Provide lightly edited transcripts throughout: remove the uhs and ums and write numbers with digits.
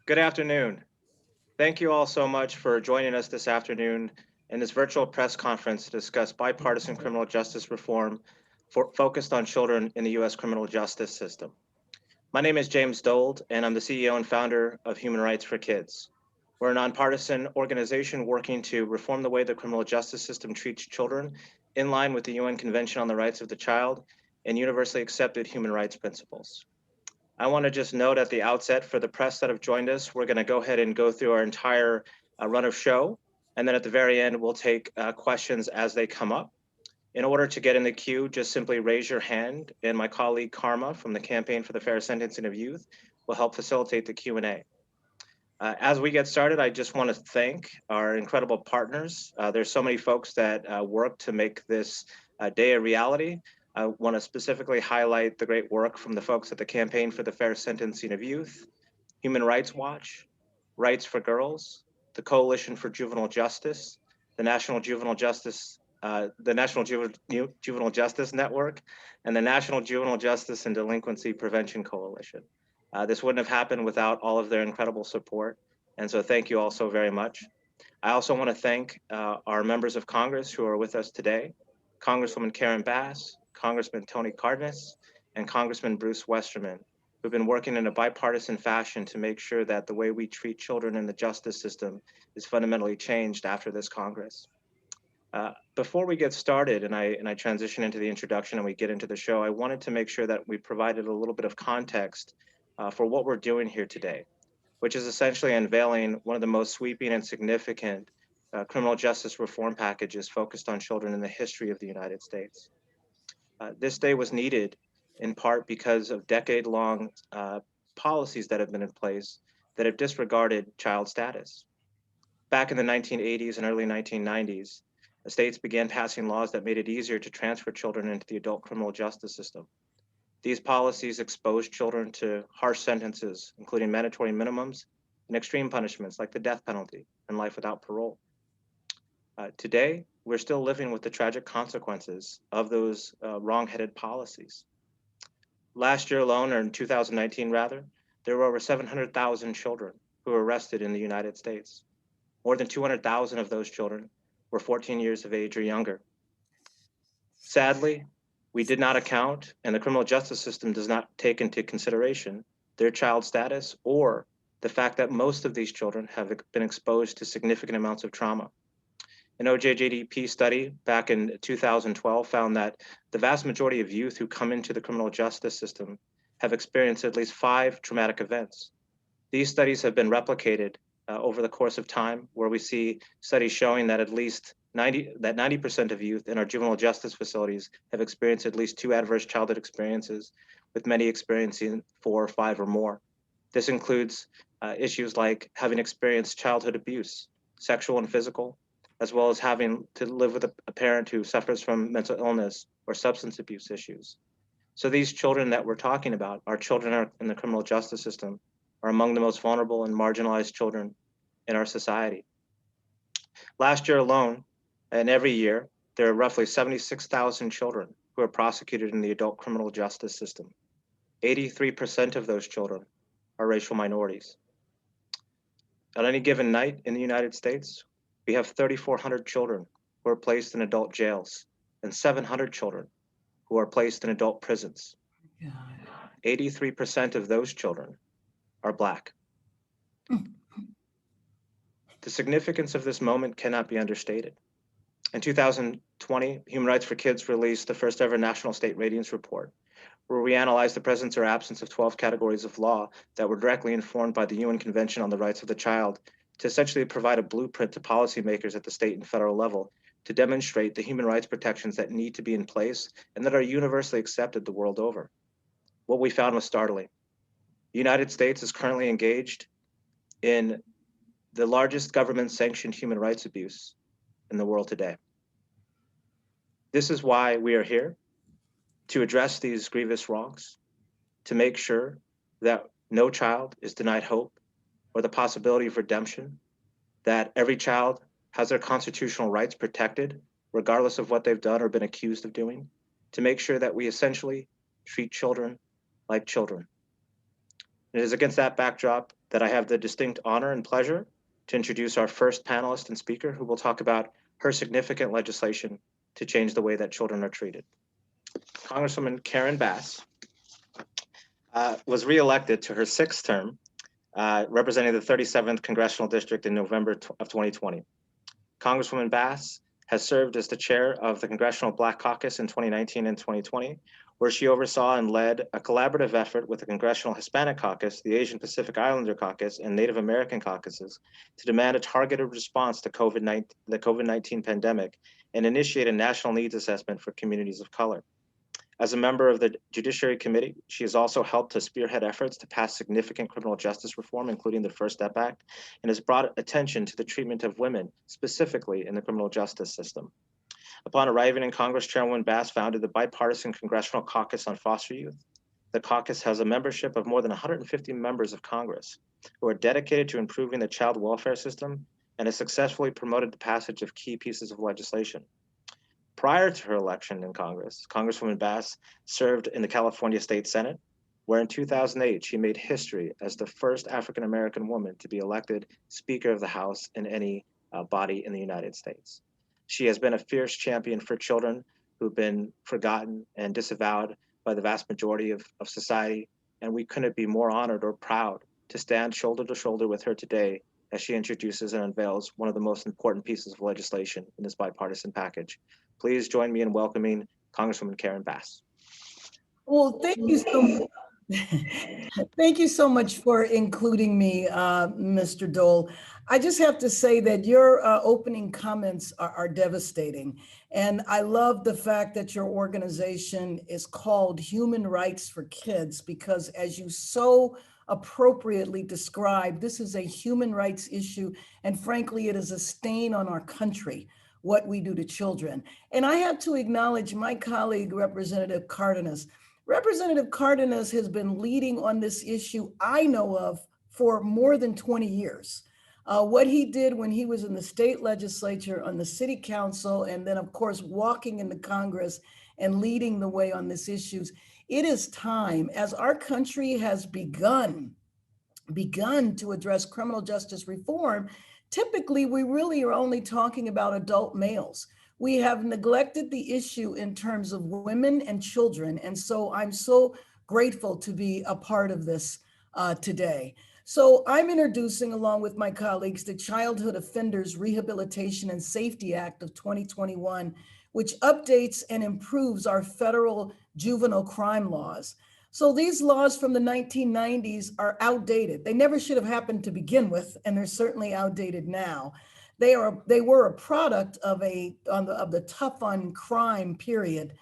Good afternoon. Thank you all so much for joining us this afternoon in this virtual press conference to discuss bipartisan criminal justice reform focused on children in the U.S. criminal justice system. My name is James Dold, and I'm the CEO and founder of Human Rights for Kids. We're a nonpartisan organization working to reform the way the criminal justice system treats children in line with the UN Convention on the Rights of the Child and universally accepted human rights principles. I want to just note at the outset for the press that have joined us, we're going to go ahead and go through our entire run of show. And then at the very end, we'll take questions as they come up. In order to get in the queue, just simply raise your hand, and my colleague Karma from the Campaign for the Fair Sentencing of Youth will help facilitate the Q&A. As we get started, I just want to thank our incredible partners. There's so many folks that work to make this day a reality. I want to specifically highlight the great work from the folks at the Campaign for the Fair Sentencing of Youth, Human Rights Watch, Rights for Girls, the Coalition for Juvenile Justice, the National Juvenile Justice, Juvenile Justice Network, and the National Juvenile Justice and Delinquency Prevention Coalition. This wouldn't have happened without all of their incredible support, and so thank you all so very much. I also want to thank our members of Congress who are with us today, Congresswoman Karen Bass, Congressman Tony Cárdenas, and Congressman Bruce Westerman, who've been working in a bipartisan fashion to make sure that the way we treat children in the justice system is fundamentally changed after this Congress. Before we get started and I transition into the introduction and we get into the show, I wanted to make sure that we provided a little bit of context for what we're doing here today, which is essentially unveiling one of the most sweeping and significant criminal justice reform packages focused on children in the history of the United States. This day was needed in part because of decade-long policies that have been in place that have disregarded child status. Back in the 1980s and early 1990s, the states began passing laws that made it easier to transfer children into the adult criminal justice system. These policies exposed children to harsh sentences, including mandatory minimums and extreme punishments like the death penalty and life without parole. Today, we're still living with the tragic consequences of those wrong-headed policies. Last year alone, or in 2019 rather, there were over 700,000 children who were arrested in the United States. More than 200,000 of those children were 14 years of age or younger. Sadly, we did not account, and the criminal justice system does not take into consideration their child status or the fact that most of these children have been exposed to significant amounts of trauma. An OJJDP study back in 2012 found that the vast majority of youth who come into the criminal justice system have experienced at least 5 traumatic events. These studies have been replicated over the course of time, where we see studies showing that at least 90% of youth in our juvenile justice facilities have experienced at least 2 adverse childhood experiences, with many experiencing 4 or 5 or more. This includes issues like having experienced childhood abuse, sexual and physical, as well as having to live with a parent who suffers from mental illness or substance abuse issues. So these children that we're talking about, our children in the criminal justice system, are among the most vulnerable and marginalized children in our society. Last year alone, and every year, there are roughly 76,000 children who are prosecuted in the adult criminal justice system. 83% of those children are racial minorities. On any given night in the United States, we have 3,400 children who are placed in adult jails and 700 children who are placed in adult prisons. 83% of those children are Black. The significance of this moment cannot be understated. In 2020, Human Rights for Kids released the first ever National State Ratings Report, where we analyzed the presence or absence of 12 categories of law that were directly informed by the UN Convention on the Rights of the Child to essentially provide a blueprint to policymakers at the state and federal level to demonstrate the human rights protections that need to be in place and that are universally accepted the world over. What we found was startling. The United States is currently engaged in the largest government-sanctioned human rights abuse in the world today. This is why we are here, to address these grievous wrongs, to make sure that no child is denied hope or the possibility of redemption, that every child has their constitutional rights protected, regardless of what they've done or been accused of doing, to make sure that we essentially treat children like children. It is against that backdrop that I have the distinct honor and pleasure to introduce our first panelist and speaker who will talk about her significant legislation to change the way that children are treated. Congresswoman Karen Bass was reelected to her sixth term, representing the 37th Congressional District in November of 2020. Congresswoman Bass has served as the chair of the Congressional Black Caucus in 2019 and 2020, where she oversaw and led a collaborative effort with the Congressional Hispanic Caucus, the Asian Pacific Islander Caucus, and Native American caucuses to demand a targeted response to the COVID-19 pandemic and initiate a national needs assessment for communities of color. As a member of the Judiciary Committee, she has also helped to spearhead efforts to pass significant criminal justice reform, including the First Step Act, and has brought attention to the treatment of women, specifically in the criminal justice system. Upon arriving in Congress, Chairwoman Bass founded the Bipartisan Congressional Caucus on Foster Youth. The caucus has a membership of more than 150 members of Congress who are dedicated to improving the child welfare system and has successfully promoted the passage of key pieces of legislation. Prior to her election in Congress, Congresswoman Bass served in the California State Senate, where in 2008, she made history as the first African-American woman to be elected Speaker of the House in any body in the United States. She has been a fierce champion for children who've been forgotten and disavowed by the vast majority of society, and we couldn't be more honored or proud to stand shoulder to shoulder with her today as she introduces and unveils one of the most important pieces of legislation in this bipartisan package. Please join me in welcoming Congresswoman Karen Bass. Well, thank you so much. Thank you so much for including me, Mr. Dole. I just have to say that your opening comments are devastating. And I love the fact that your organization is called Human Rights for Kids, because as you so appropriately described, this is a human rights issue. And frankly, it is a stain on our country, what we do to children. And I have to acknowledge my colleague, Representative Cárdenas. Representative Cárdenas has been leading on this issue I know of for more than 20 years. What he did when he was in the state legislature, on the city council, and then of course, walking into Congress and leading the way on these issues. It is time, as our country has begun to address criminal justice reform. Typically, we really are only talking about adult males. We have neglected the issue in terms of women and children. And so I'm so grateful to be a part of this today. So I'm introducing, along with my colleagues, the Childhood Offenders Rehabilitation and Safety Act of 2021, which updates and improves our federal juvenile crime laws. So these laws from the 1990s are outdated. They never should have happened to begin with, and they're certainly outdated now. They were a product of the tough on crime period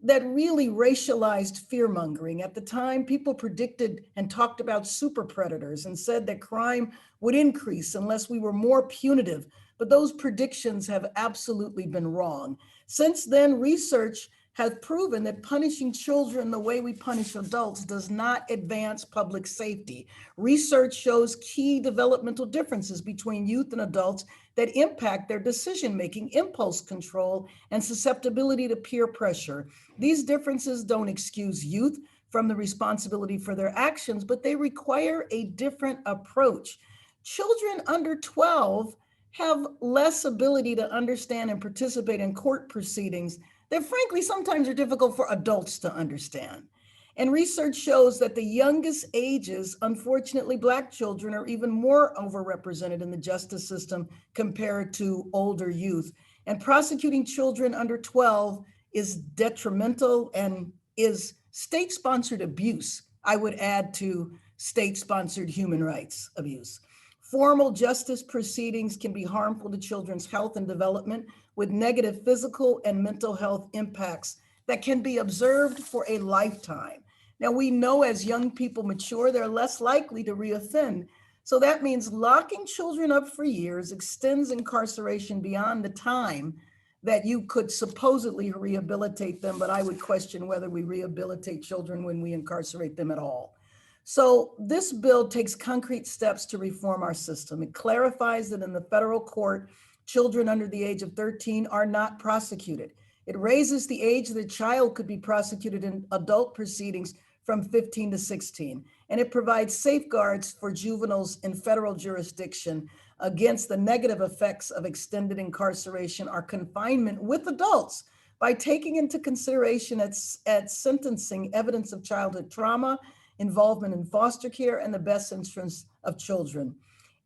that really racialized fear-mongering. At the time, people predicted and talked about super predators and said that crime would increase unless we were more punitive. But those predictions have absolutely been wrong. Since then, research has proven that punishing children the way we punish adults does not advance public safety. Research shows key developmental differences between youth and adults that impact their decision-making, impulse control, and susceptibility to peer pressure. These differences don't excuse youth from the responsibility for their actions, but they require a different approach. Children under 12 have less ability to understand and participate in court proceedings that frankly sometimes are difficult for adults to understand. And research shows that the youngest ages, unfortunately, Black children are even more overrepresented in the justice system compared to older youth. And prosecuting children under 12 is detrimental and is state-sponsored abuse. I would add to state-sponsored human rights abuse. Formal justice proceedings can be harmful to children's health and development, with negative physical and mental health impacts that can be observed for a lifetime. Now, we know as young people mature, they're less likely to reoffend. So that means locking children up for years extends incarceration beyond the time that you could supposedly rehabilitate them, but I would question whether we rehabilitate children when we incarcerate them at all. So this bill takes concrete steps to reform our system. It clarifies that in the federal court, children under the age of 13 are not prosecuted. It raises the age that a child could be prosecuted in adult proceedings from 15 to 16. And it provides safeguards for juveniles in federal jurisdiction against the negative effects of extended incarceration or confinement with adults by taking into consideration at sentencing evidence of childhood trauma, involvement in foster care, and the best interests of children.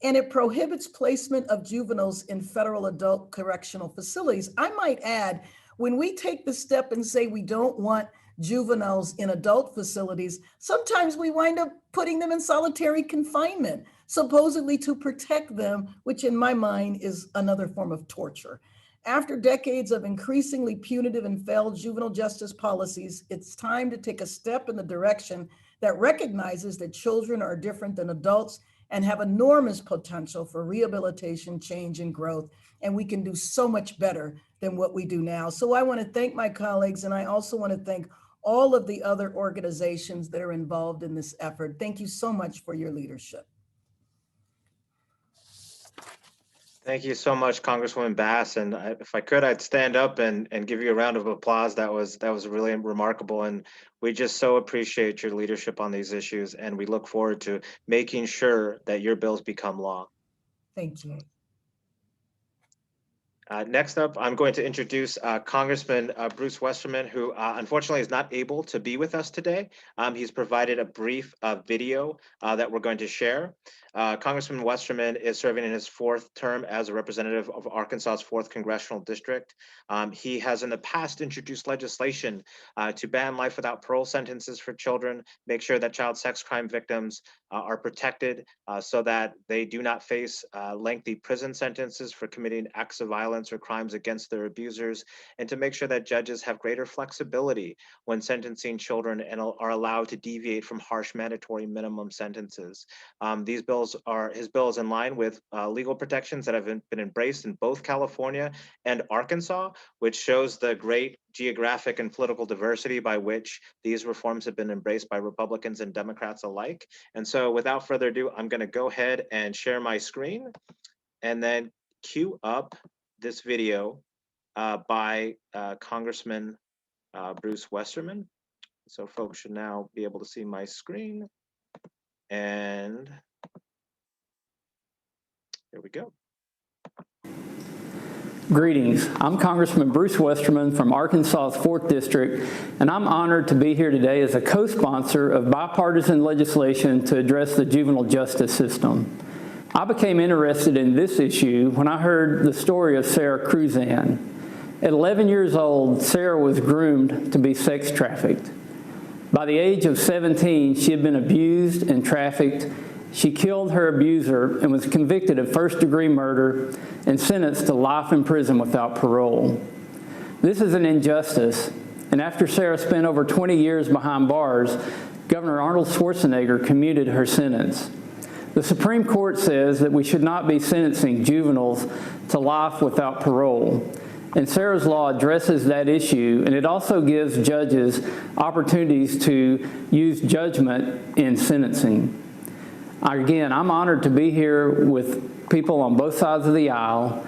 And it prohibits placement of juveniles in federal adult correctional facilities. I might add, when we take the step and say we don't want juveniles in adult facilities, sometimes we wind up putting them in solitary confinement, supposedly to protect them, which in my mind is another form of torture. After decades of increasingly punitive and failed juvenile justice policies, it's time to take a step in the direction that recognizes that children are different than adults and have enormous potential for rehabilitation, change, and growth. And we can do so much better than what we do now. So I want to thank my colleagues, and I also want to thank all of the other organizations that are involved in this effort. Thank you so much for your leadership. Thank you so much, Congresswoman Bass. And if I could, I'd stand up and give you a round of applause. That was really remarkable. And we just so appreciate your leadership on these issues. And we look forward to making sure that your bills become law. Thank you. Next up, I'm going to introduce Congressman Bruce Westerman, who unfortunately is not able to be with us today. He's provided a brief video that we're going to share. Congressman Westerman is serving in his 4th term as a representative of Arkansas's 4th Congressional District. He has in the past introduced legislation to ban life without parole sentences for children, make sure that child sex crime victims are protected so that they do not face lengthy prison sentences for committing acts of violence or crimes against their abusers, and to make sure that judges have greater flexibility when sentencing children and are allowed to deviate from harsh mandatory minimum sentences. His bill is in line with legal protections that have been embraced in both California and Arkansas, which shows the great geographic and political diversity by which these reforms have been embraced by Republicans and Democrats alike. And so without further ado, I'm going to go ahead and share my screen and then cue up this video by Congressman Bruce Westerman. So folks should now be able to see my screen. And here we go. Greetings. I'm Congressman Bruce Westerman from Arkansas's 4th District, and I'm honored to be here today as a co-sponsor of bipartisan legislation to address the juvenile justice system. I became interested in this issue when I heard the story of Sarah Cruzan. At 11 years old, Sarah was groomed to be sex trafficked. By the age of 17, she had been abused and trafficked. She killed her abuser and was convicted of first-degree murder and sentenced to life in prison without parole. This is an injustice, and after Sarah spent over 20 years behind bars, Governor Arnold Schwarzenegger commuted her sentence. The Supreme Court says that we should not be sentencing juveniles to life without parole. And Sarah's law addresses that issue, and it also gives judges opportunities to use judgment in sentencing. Again, I'm honored to be here with people on both sides of the aisle,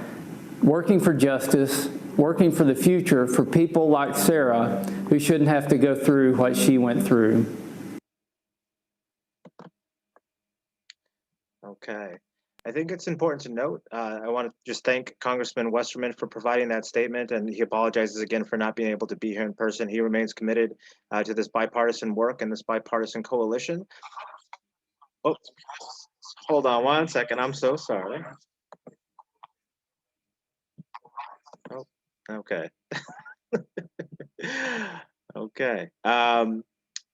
working for justice, working for the future for people like Sarah who shouldn't have to go through what she went through. Okay. I think it's important to note, I want to just thank Congressman Westerman for providing that statement, and he apologizes again for not being able to be here in person. He remains committed to this bipartisan work and this bipartisan coalition. Oh, hold on one second. I'm so sorry. Oh, okay. Okay.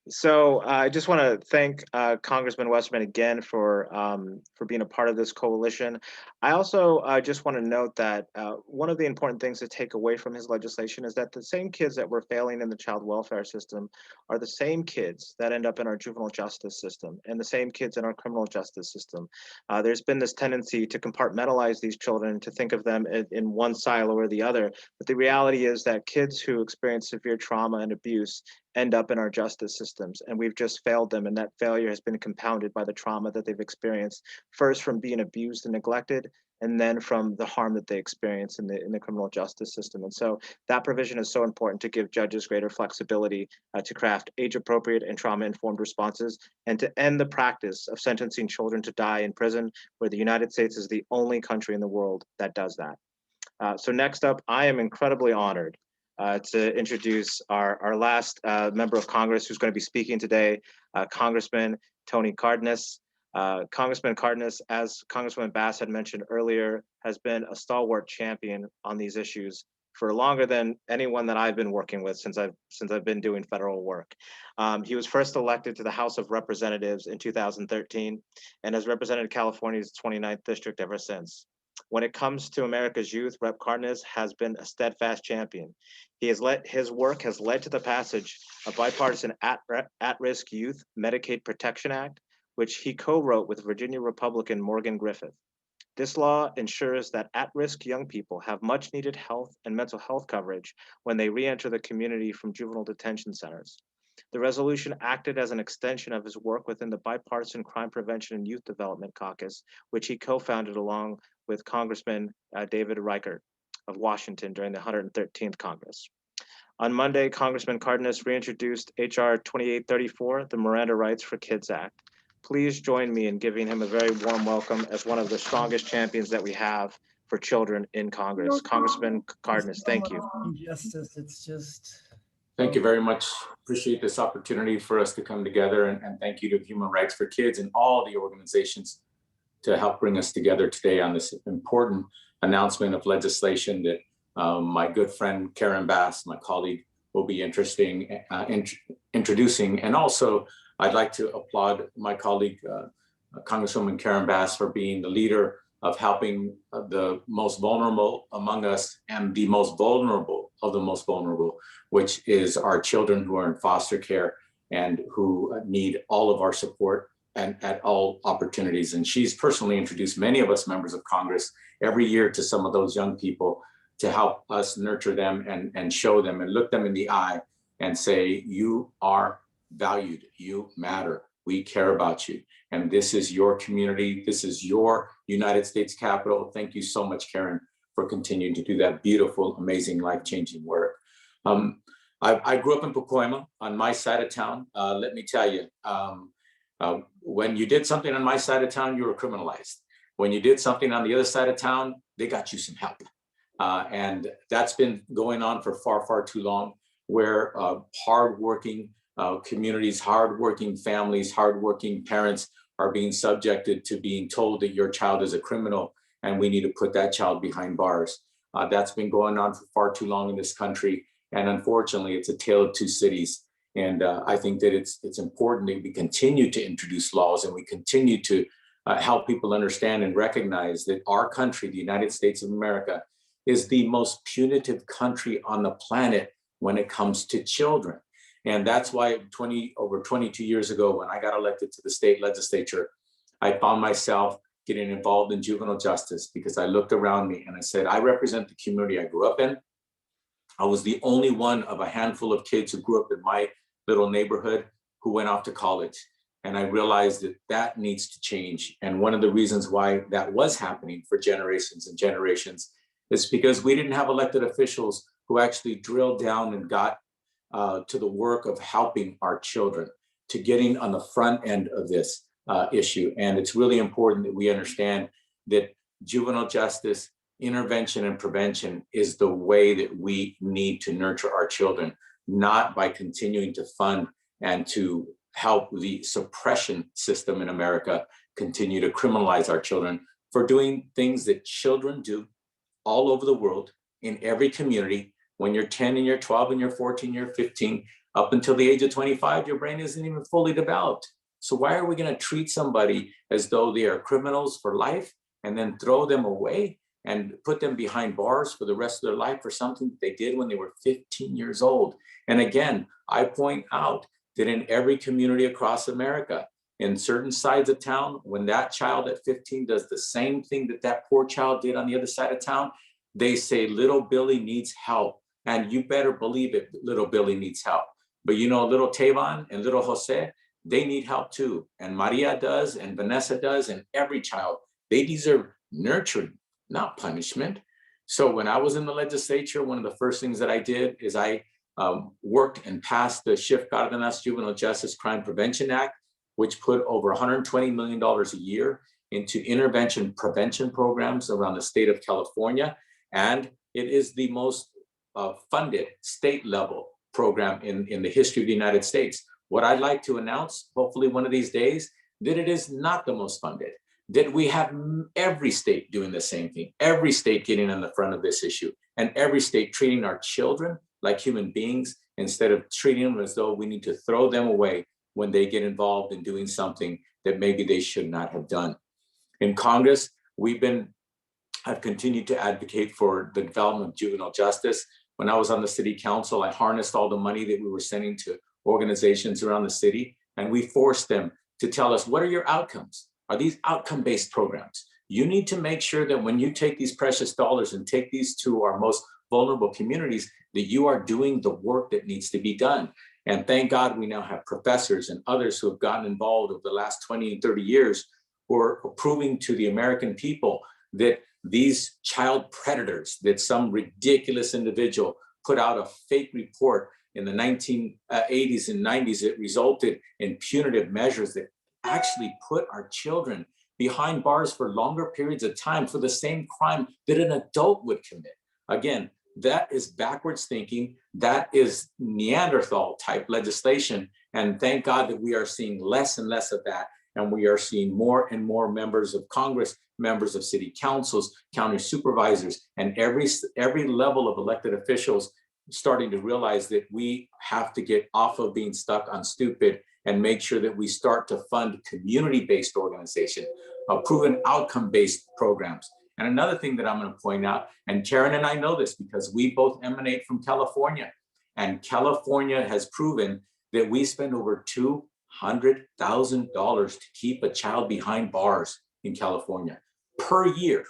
So I just want to thank Congressman Westerman again for being a part of this coalition. I also just want to note that one of the important things to take away from his legislation is that the same kids that were failing in the child welfare system are the same kids that end up in our juvenile justice system and the same kids in our criminal justice system. There's been this tendency to compartmentalize these children, to think of them in one silo or the other. But the reality is that kids who experience severe trauma and abuse end up in our justice systems. And we've just failed them. And that failure has been compounded by the trauma that they've experienced, first from being abused and neglected, and then from the harm that they experience in the criminal justice system. And so that provision is so important to give judges greater flexibility to craft age-appropriate and trauma-informed responses, and to end the practice of sentencing children to die in prison, where the United States is the only country in the world that does that. So next up, I am incredibly honored to introduce our last member of Congress who's going to be speaking today, Congressman Tony Cárdenas. Congressman Cárdenas, as Congresswoman Bass had mentioned earlier, has been a stalwart champion on these issues for longer than anyone that I've been working with since I've been doing federal work. He was first elected to the House of Representatives in 2013 and has represented California's 29th district ever since. When it comes to America's youth, Rep. Cárdenas has been a steadfast champion. His work has led to the passage of bipartisan At-Risk Youth Medicaid Protection Act, which he co-wrote with Virginia Republican Morgan Griffith. This law ensures that at-risk young people have much needed health and mental health coverage when they re-enter the community from juvenile detention centers. The resolution acted as an extension of his work within the Bipartisan Crime Prevention and Youth Development Caucus, which he co-founded along with Congressman David Reichert of Washington during the 113th Congress. On Monday, Congressman Cárdenas reintroduced H.R. 2834, the Miranda Rights for Kids Act. Please join me in giving him a very warm welcome as one of the strongest champions that we have for children in Congress. Congressman Cárdenas, thank you. Justice, it's just... Thank you very much. Appreciate this opportunity for us to come together, and thank you to Human Rights for Kids and all the organizations to help bring us together today on this important announcement of legislation that my good friend Karen Bass, my colleague, will be introducing. And also, I'd like to applaud my colleague, Congresswoman Karen Bass, for being the leader of helping the most vulnerable among us and the most vulnerable of the most vulnerable, which is our children who are in foster care and who need all of our support and at all opportunities. And she's personally introduced many of us members of Congress every year to some of those young people to help us nurture them and show them and look them in the eye and say, you are valued, you matter, we care about you. And this is your community, this is your United States Capitol. Thank you so much, Karen, for continuing to do that beautiful, amazing, life-changing work. I grew up in Pacoima on my side of town. Let me tell you, when you did something on my side of town, you were criminalized. When you did something on the other side of town, they got you some help. And that's been going on for far, far too long, where hardworking communities, hardworking families, hardworking parents are being subjected to being told that your child is a criminal and we need to put that child behind bars. That's been going on for far too long in this country. And unfortunately, it's a tale of two cities. And I think that it's important that we continue to introduce laws and we continue to help people understand and recognize that our country, the United States of America, is the most punitive country on the planet when it comes to children. And that's why over 22 years ago, when I got elected to the state legislature, I found myself getting involved in juvenile justice because I looked around me and I said, I represent the community I grew up in. I was the only one of a handful of kids who grew up in my little neighborhood who went off to college. And I realized that that needs to change. And one of the reasons why that was happening for generations and generations is because we didn't have elected officials who actually drilled down and got to the work of helping our children, to getting on the front end of this issue. And it's really important that we understand that juvenile justice, intervention and prevention is the way that we need to nurture our children, not by continuing to fund and to help the suppression system in America continue to criminalize our children for doing things that children do all over the world in every community. When you're 10 and you're 12 and you're 14, you're 15, up until the age of 25, your brain isn't even fully developed. So why are we going to treat somebody as though they are criminals for life and then throw them away and put them behind bars for the rest of their life for something that they did when they were 15 years old? And again, I point out that in every community across America, in certain sides of town, when that child at 15 does the same thing that that poor child did on the other side of town, they say, little Billy needs help. And you better believe it, little Billy needs help. But you know, little Tavon and little Jose, they need help too. And Maria does, and Vanessa does, and every child, they deserve nurturing, not punishment. So when I was in the legislature, one of the first things that I did is I worked and passed the Schiff Cárdenas Juvenile Justice Crime Prevention Act, which put over $120 million a year into intervention prevention programs around the state of California. And it is the most funded state level program in the history of the United States. What I'd like to announce, hopefully one of these days, that it is not the most funded, that we have every state doing the same thing, every state getting in the front of this issue, and every state treating our children like human beings instead of treating them as though we need to throw them away when they get involved in doing something that maybe they should not have done. In Congress, I've continued to advocate for the development of juvenile justice. When I was on the city council, I harnessed all the money that we were sending to organizations around the city, and we forced them to tell us, what are your outcomes? Are these outcome-based programs? You need to make sure that when you take these precious dollars and take these to our most vulnerable communities, that you are doing the work that needs to be done. And thank God we now have professors and others who have gotten involved over the last 20 and 30 years who are proving to the American people that these child predators, that some ridiculous individual put out a fake report in the 1980s and 90s, it resulted in punitive measures that actually put our children behind bars for longer periods of time for the same crime that an adult would commit. Again, that is backwards thinking. That is Neanderthal type legislation. And thank God that we are seeing less and less of that. And we are seeing more and more members of Congress, members of city councils, county supervisors, and every level of elected officials starting to realize that we have to get off of being stuck on stupid and make sure that we start to fund community-based organization, proven outcome-based programs. And another thing that I'm going to point out, and Karen and I know this because we both emanate from California, and California has proven that we spend over $200,000 to keep a child behind bars in California per year.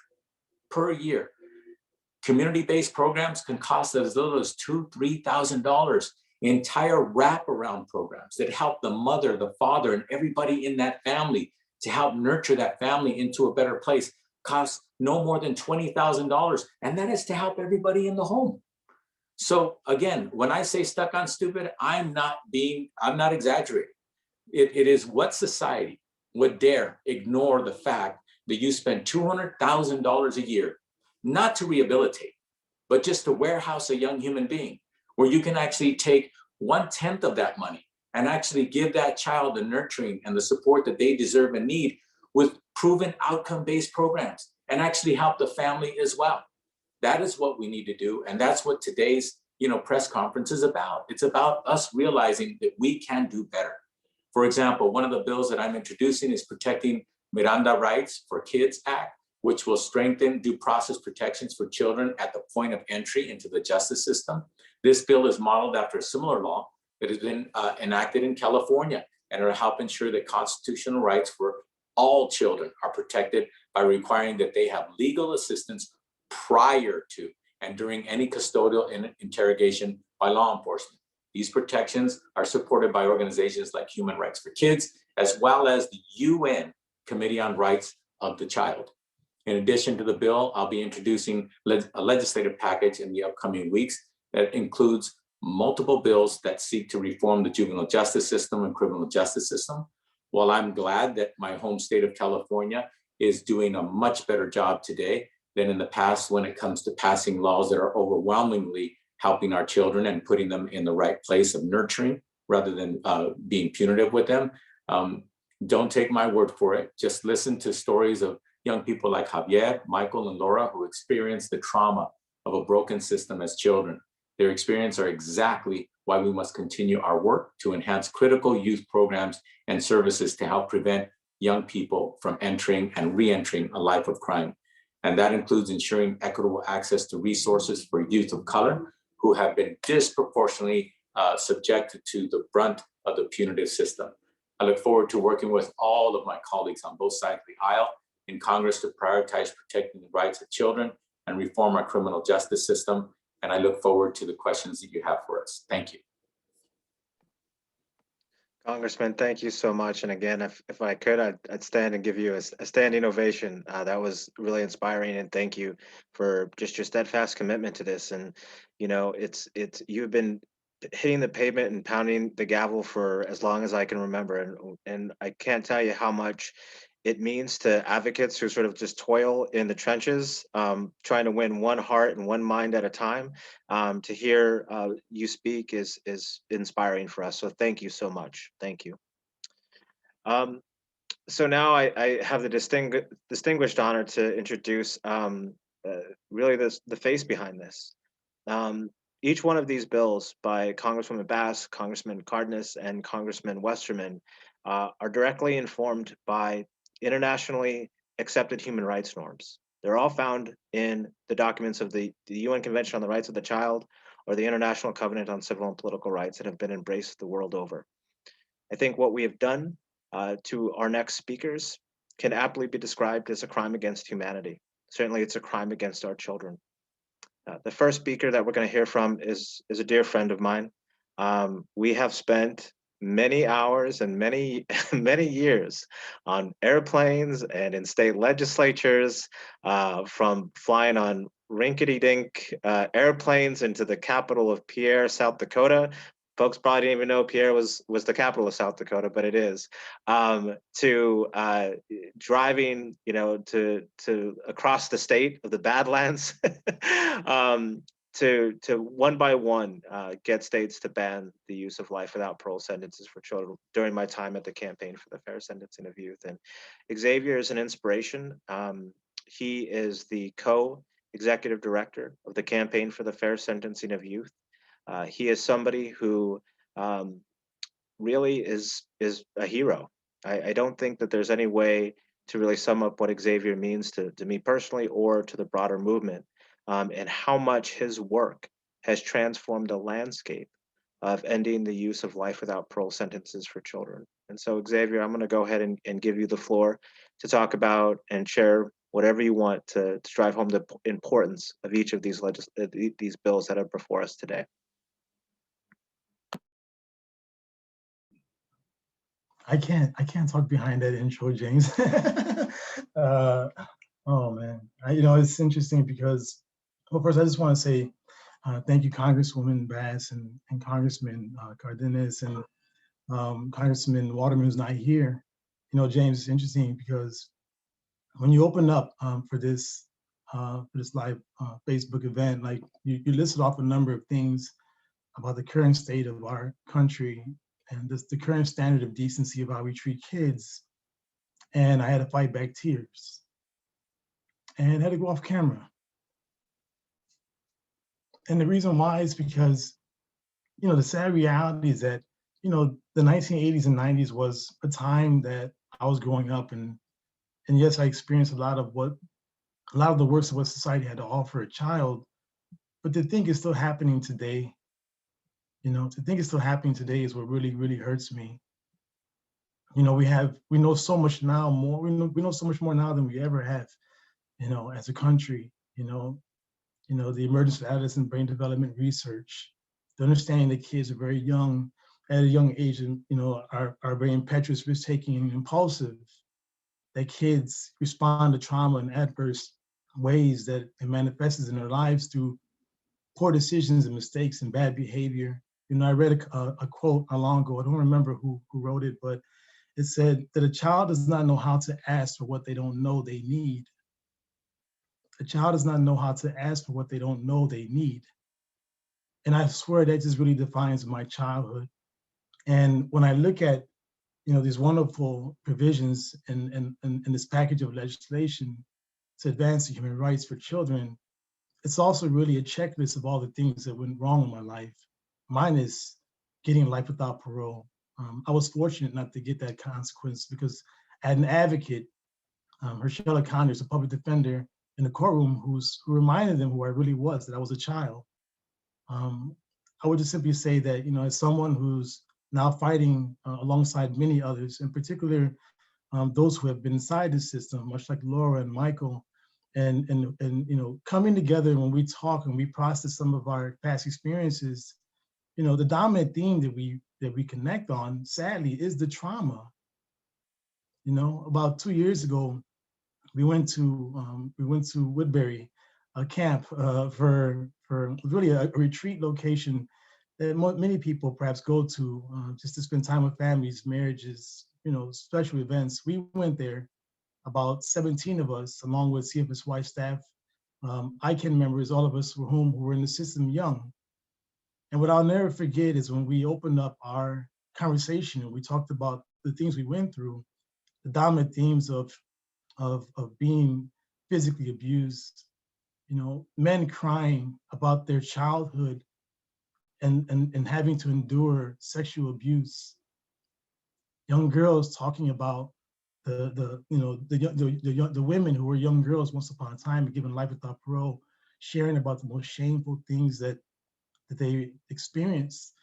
Community-based programs can cost as little as $2,000, $3,000. Entire wraparound programs that help the mother, the father, and everybody in that family to help nurture that family into a better place costs no more than $20,000. And that is to help everybody in the home. So again, when I say stuck on stupid, I'm not exaggerating. It is what society would dare ignore the fact that you spend $200,000 a year, not to rehabilitate, but just to warehouse a young human being, where you can actually take 1/10 of that money and actually give that child the nurturing and the support that they deserve and need with proven outcome-based programs and actually help the family as well. That is what we need to do. And that's what today's press conference is about. It's about us realizing that we can do better. For example, one of the bills that I'm introducing is Protecting Miranda Rights for Kids Act, which will strengthen due process protections for children at the point of entry into the justice system. This bill is modeled after a similar law that has been enacted in California, and it will help ensure that constitutional rights for all children are protected by requiring that they have legal assistance prior to and during any custodial interrogation by law enforcement. These protections are supported by organizations like Human Rights for Kids, as well as the UN Committee on Rights of the Child. In addition to the bill, I'll be introducing a legislative package in the upcoming weeks that includes multiple bills that seek to reform the juvenile justice system and criminal justice system. While I'm glad that my home state of California is doing a much better job today than in the past when it comes to passing laws that are overwhelmingly helping our children and putting them in the right place of nurturing rather than being punitive with them. Don't take my word for it. Just listen to stories of young people like Javier, Michael, and Laura who experienced the trauma of a broken system as children. Their experience are exactly why we must continue our work to enhance critical youth programs and services to help prevent young people from entering and re-entering a life of crime. And that includes ensuring equitable access to resources for youth of color who have been disproportionately subjected to the brunt of the punitive system. I look forward to working with all of my colleagues on both sides of the aisle in Congress to prioritize protecting the rights of children and reform our criminal justice system. And I look forward to the questions that you have for us. Thank you. Congressman, thank you so much. And again, if I could, I'd stand and give you a standing ovation. That was really inspiring, and thank you for just your steadfast commitment to this. And you've been hitting the pavement and pounding the gavel for as long as I can remember, and I can't tell you how much it means to advocates who sort of just toil in the trenches, trying to win one heart and one mind at a time. To hear you speak is inspiring for us. So thank you so much. Thank you. So now I have the distinguished honor to introduce really the face behind this. Each one of these bills by Congresswoman Bass, Congressman Cárdenas, and Congressman Westerman are directly informed by internationally accepted human rights norms. They're all found in the documents of the UN Convention on the Rights of the Child or the International Covenant on Civil and Political Rights that have been embraced the world over. I think what we have done to our next speakers can aptly be described as a crime against humanity. Certainly, it's a crime against our children. The first speaker that we're going to hear from is a dear friend of mine. We have spent many hours and many many years on airplanes and in state legislatures, from flying on rinkety-dink airplanes into the capital of Pierre, South Dakota. Folks probably didn't even know Pierre was the capital of South Dakota, but it is. To driving, to across the state of the Badlands, to one by one get states to ban the use of life without parole sentences for children during my time at the Campaign for the Fair Sentencing of Youth. And Xavier is an inspiration. He is the co-executive director of the Campaign for the Fair Sentencing of Youth. He is somebody who really is a hero. I don't think that there's any way to really sum up what Xavier means to me personally or to the broader movement, and how much his work has transformed the landscape of ending the use of life without parole sentences for children. And so, Xavier, I'm going to go ahead and give you the floor to talk about and share whatever you want to drive home the importance of each of these bills that are before us today. I can't talk behind that intro, James. Oh man, it's interesting because, well, first I just want to say thank you, Congresswoman Bass and Congressman Cárdenas and Congressman Waterman's not here. James, it's interesting because when you open up for this live Facebook event, like you listed off a number of things about the current state of our country and the current standard of decency of how we treat kids. And I had to fight back tears and had to go off camera. And the reason why is because, the sad reality is that, the 1980s and 90s was a time that I was growing up, and yes, I experienced a lot of the worst of what society had to offer a child. But to think it's still happening today, to think it's still happening today is what really, really hurts me. We know so much now more. We know so much more now than we ever have, as a country. The emergence of adolescent brain development research, the understanding that kids are very young, at a young age, and are very impetuous, risk-taking, and impulsive. That kids respond to trauma in adverse ways that it manifests in their lives through poor decisions and mistakes and bad behavior. I read a quote a long ago. I don't remember who wrote it, but it said that a child does not know how to ask for what they don't know they need. A child does not know how to ask for what they don't know they need. And I swear that just really defines my childhood. And when I look at, these wonderful provisions in this package of legislation to advance the human rights for children, it's also really a checklist of all the things that went wrong in my life. Mine is getting life without parole. I was fortunate not to get that consequence because I had an advocate, Herschella Conyers, a public defender in the courtroom, who reminded them who I really was, that I was a child. I would just simply say that, as someone who's now fighting alongside many others, in particular, those who have been inside the system, much like Laura and Michael, and coming together when we talk and we process some of our past experiences, the dominant theme that we that we connect on, sadly, is the trauma. You know, about 2 years ago, we went to Woodbury, a camp for really a retreat location that many people perhaps go to just to spend time with families, marriages, you know, special events. We went there, about 17 of us, along with CFSY staff, ICANN members, all of us who were in the system young. And what I'll never forget is when we opened up our conversation and we talked about the things we went through, the dominant themes of being physically abused, you know, men crying about their childhood and having to endure sexual abuse, young girls talking about the women who were young girls once upon a time and given life without parole, sharing about the most shameful things that they experienced,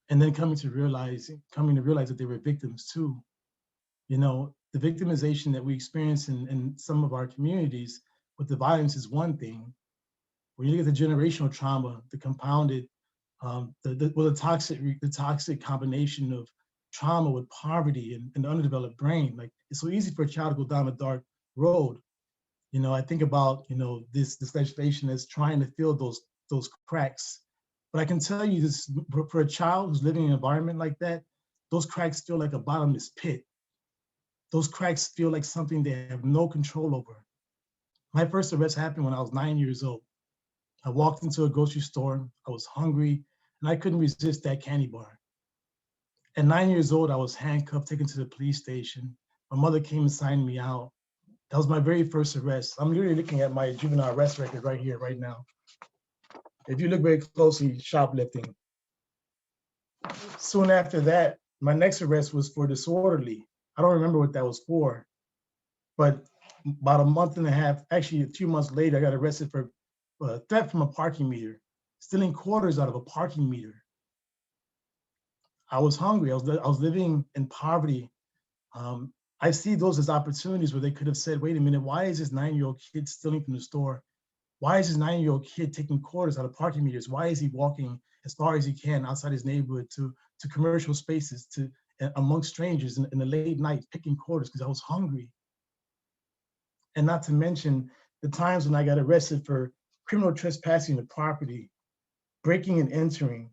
and then coming to realize that they were victims too. You know, the victimization that we experience in some of our communities with the violence is one thing. When you look at the generational trauma, the compounded, the toxic combination of trauma with poverty and the underdeveloped brain, like it's so easy for a child to go down a dark road. You know, I think about, you know, this legislation is trying to fill those cracks. But I can tell you this, for a child who's living in an environment like that, those cracks feel like a bottomless pit. Those cracks feel like something they have no control over. My first arrest happened when I was 9 years old. I walked into a grocery store, I was hungry, and I couldn't resist that candy bar. At 9 years old, I was handcuffed, taken to the police station. My mother came and signed me out. That was my very first arrest. I'm literally looking at my juvenile arrest record right here, right now. If you look very closely, shoplifting. Soon after that, my next arrest was for disorderly. I don't remember what that was for, but about a month and a half, actually a few months later, I got arrested for theft from a parking meter, stealing quarters out of a parking meter. I was hungry. I was living in poverty. I see those as opportunities where they could have said, wait a minute, why is this 9-year-old kid stealing from the store? Why is this 9-year-old kid taking quarters out of parking meters? Why is he walking as far as he can outside his neighborhood to commercial spaces, to amongst strangers in the late night, picking quarters because I was hungry? And not to mention the times when I got arrested for criminal trespassing the property, breaking and entering,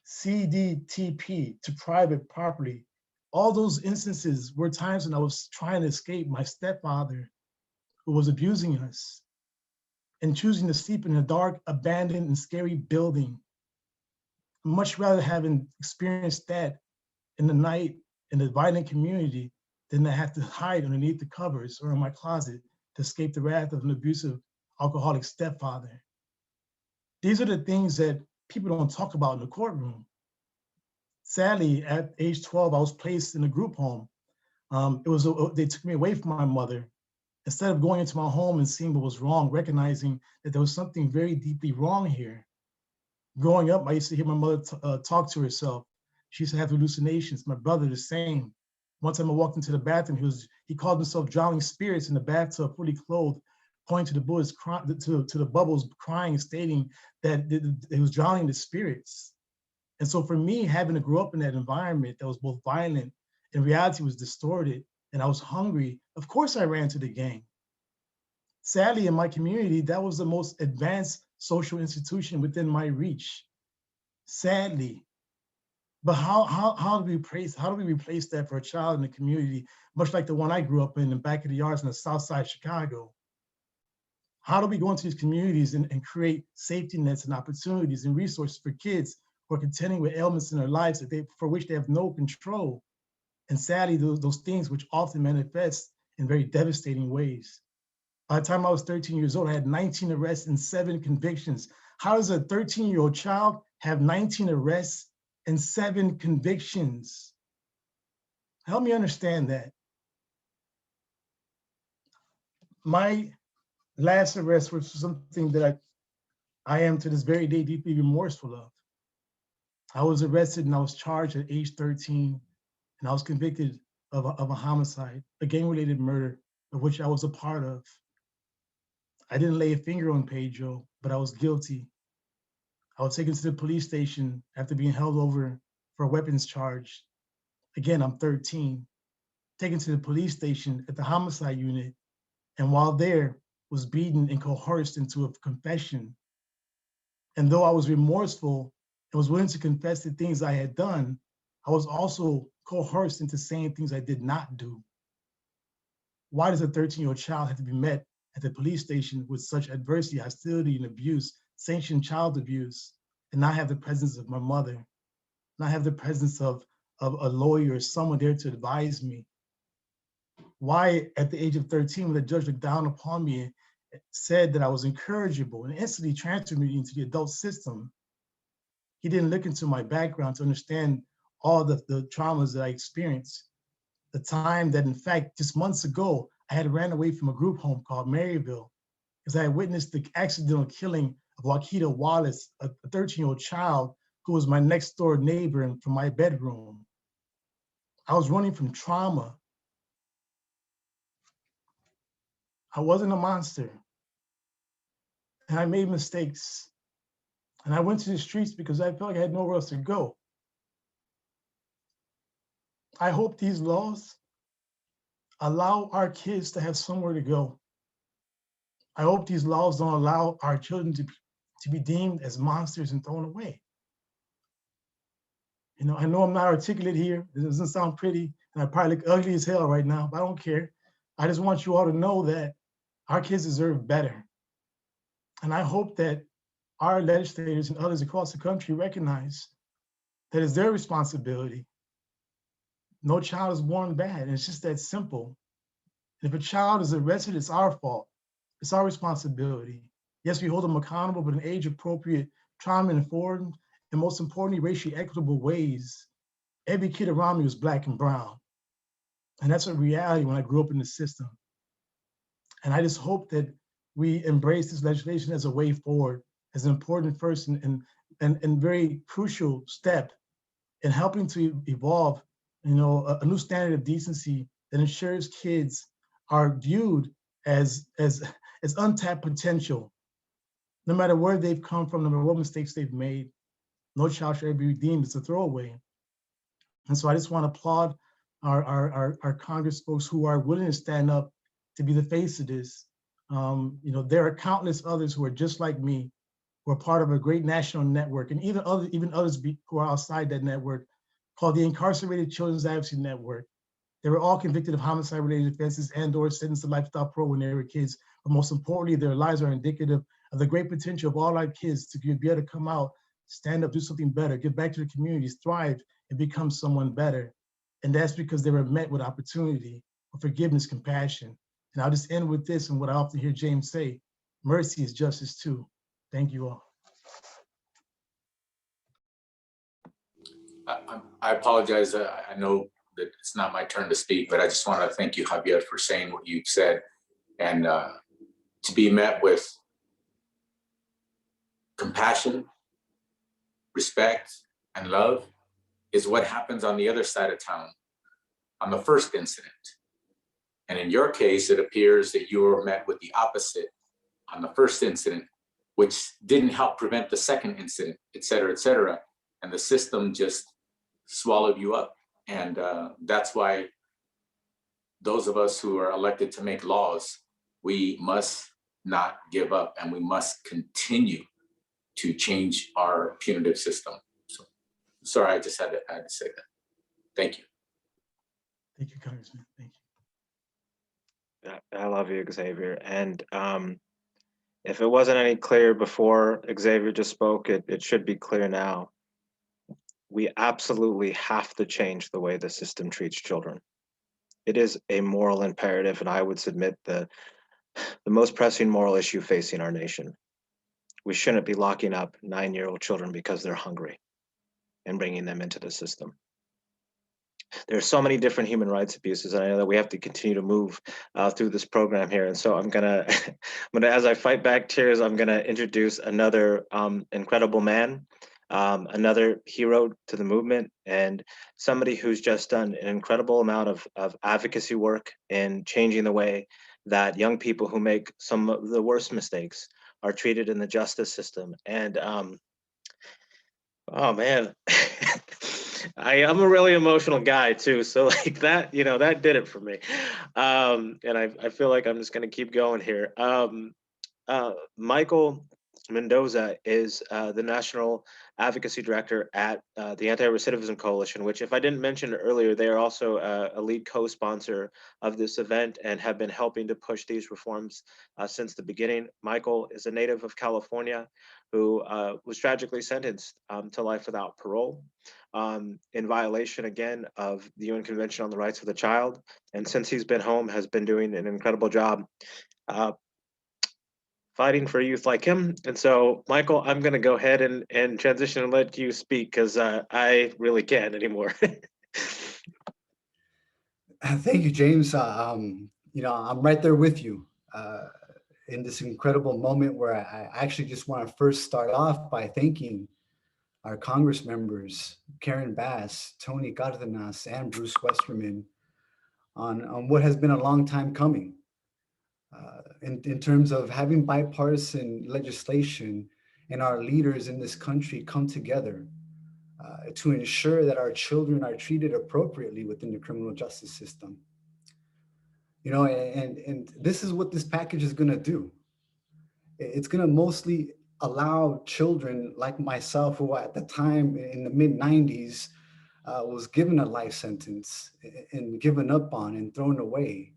CDTP to private property. All those instances were times when I was trying to escape my stepfather who was abusing us and choosing to sleep in a dark, abandoned, and scary building. Much rather having experienced that in the night in a violent community than to have to hide underneath the covers or in my closet to escape the wrath of an abusive alcoholic stepfather. These are the things that people don't talk about in the courtroom. Sadly, at age 12, I was placed in a group home. They took me away from my mother. Instead of going into my home and seeing what was wrong, recognizing that there was something very deeply wrong here. Growing up, I used to hear my mother talk to herself. She used to have hallucinations. My brother, the same. One time I walked into the bathroom, he called himself drowning spirits in the bathtub, fully clothed, pointing to the bubbles, crying, stating that it was drowning the spirits. And so for me, having to grow up in that environment that was both violent and reality was distorted, and I was hungry, of course I ran to the gang. Sadly, in my community, that was the most advanced social institution within my reach. Sadly. But how do we replace that for a child in the community, much like the one I grew up in the back of the yards in the south side of Chicago? How do we go into these communities and create safety nets and opportunities and resources for kids who are contending with ailments in their lives for which they have no control? And sadly, those things which often manifest in very devastating ways. By the time I was 13 years old, I had 19 arrests and 7 convictions. How does a 13-year-old child have 19 arrests and 7 convictions? Help me understand that. My last arrest was something that I am to this very day deeply remorseful of. I was arrested and I was charged at age 13, and I was convicted of a homicide, a gang-related murder of which I was a part of. I didn't lay a finger on Pedro, but I was guilty. I was taken to the police station after being held over for a weapons charge. Again, I'm 13, taken to the police station at the homicide unit, and while there, was beaten and coerced into a confession. And though I was remorseful and was willing to confess the things I had done, I was also coerced into saying things I did not do. Why does a 13-year-old child have to be met at the police station with such adversity, hostility, and abuse, sanctioned child abuse, and not have the presence of my mother, not have the presence of a lawyer or someone there to advise me? Why, at the age of 13, when the judge looked down upon me and said that I was incorrigible and instantly transferred me into the adult system, he didn't look into my background to understand all the traumas that I experienced. The time that, in fact, just months ago, I had ran away from a group home called Maryville because I had witnessed the accidental killing of Wakita Wallace, a 13-year-old child who was my next door neighbor from my bedroom. I was running from trauma. I wasn't a monster. And I made mistakes. And I went to the streets because I felt like I had nowhere else to go. I hope these laws allow our kids to have somewhere to go. I hope these laws don't allow our children to be deemed as monsters and thrown away. You know, I know I'm not articulate here. It doesn't sound pretty, and I probably look ugly as hell right now, but I don't care. I just want you all to know that our kids deserve better. And I hope that our legislators and others across the country recognize that it's their responsibility. No child is born bad, and it's just that simple. And if a child is arrested, it's our fault. It's our responsibility. Yes, we hold them accountable, but in age-appropriate, trauma-informed, and most importantly, racially equitable ways. Every kid around me was Black and brown. And that's a reality when I grew up in the system. And I just hope that we embrace this legislation as a way forward, as an important first and very crucial step in helping to evolve, you know, a new standard of decency that ensures kids are viewed as untapped potential, no matter where they've come from, no matter what mistakes they've made. No child should ever be deemed as a throwaway. And so I just want to applaud our Congress folks who are willing to stand up to be the face of this. You know, there are countless others who are just like me, who are part of a great national network, and even others who are outside that network, called the Incarcerated Children's Advocacy Network. They were all convicted of homicide-related offenses and/or sentenced to lifestyle parole when they were kids. But most importantly, their lives are indicative of the great potential of all our kids to be able to come out, stand up, do something better, give back to the communities, thrive, and become someone better. And that's because they were met with opportunity, with forgiveness, compassion. And I'll just end with this and what I often hear James say: mercy is justice too. Thank you all. I apologize. I know that it's not my turn to speak, but I just want to thank you, Javier, for saying what you've said. And to be met with compassion, respect, and love is what happens on the other side of town, on the first incident. And in your case, it appears that you were met with the opposite on the first incident, which didn't help prevent the second incident, et cetera, et cetera. And the system just swallowed you up. And that's why those of us who are elected to make laws, we must not give up, and we must continue to change our punitive system. So sorry, I just had to say that. Thank you. Thank you, Congressman. Thank you. I love you, Xavier. And if it wasn't any clear before Xavier just spoke, it should be clear now. We absolutely have to change the way the system treats children. It is a moral imperative, and I would submit the most pressing moral issue facing our nation. We shouldn't be locking up 9-year-old children because they're hungry and bringing them into the system. There's so many different human rights abuses, and I know that we have to continue to move through this program here. And so I'm gonna, as I fight back tears, I'm gonna introduce another incredible man, another hero to the movement, and somebody who's just done an incredible amount of advocacy work in changing the way that young people who make some of the worst mistakes are treated in the justice system. And oh man, I'm a really emotional guy too, so like that, that did it for me. And I feel like I'm just gonna keep going here. Michael Mendoza is the National Advocacy Director at the Anti-Recidivism Coalition, which, if I didn't mention earlier, they are also a lead co-sponsor of this event and have been helping to push these reforms since the beginning. Michael is a native of California who was tragically sentenced to life without parole in violation, again, of the UN Convention on the Rights of the Child. And since he's been home, has been doing an incredible job fighting for youth like him. And so, Michael, I'm going to go ahead and transition and let you speak because I really can't anymore. Thank you, James. I'm right there with you in this incredible moment where I actually just want to first start off by thanking our Congress members, Karen Bass, Tony Cárdenas, and Bruce Westerman on what has been a long time coming. In terms of having bipartisan legislation and our leaders in this country come together to ensure that our children are treated appropriately within the criminal justice system. And this is what this package is going to do. It's going to mostly allow children like myself, who at the time in the mid-90s was given a life sentence and given up on and thrown away.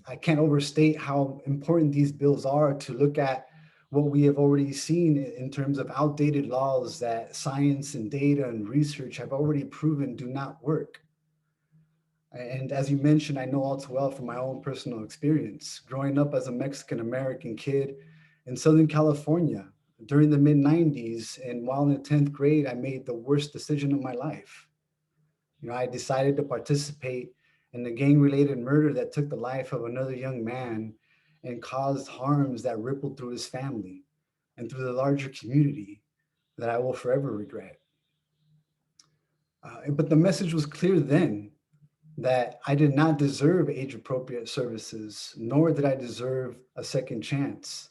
I can't overstate how important these bills are to look at what we have already seen in terms of outdated laws that science and data and research have already proven do not work. And as you mentioned, I know all too well from my own personal experience, growing up as a Mexican-American kid in Southern California during the mid-90s. And while in the 10th grade, I made the worst decision of my life. I decided to participate in the gang-related murder that took the life of another young man and caused harms that rippled through his family and through the larger community that I will forever regret. But the message was clear then that I did not deserve age-appropriate services, nor did I deserve a second chance.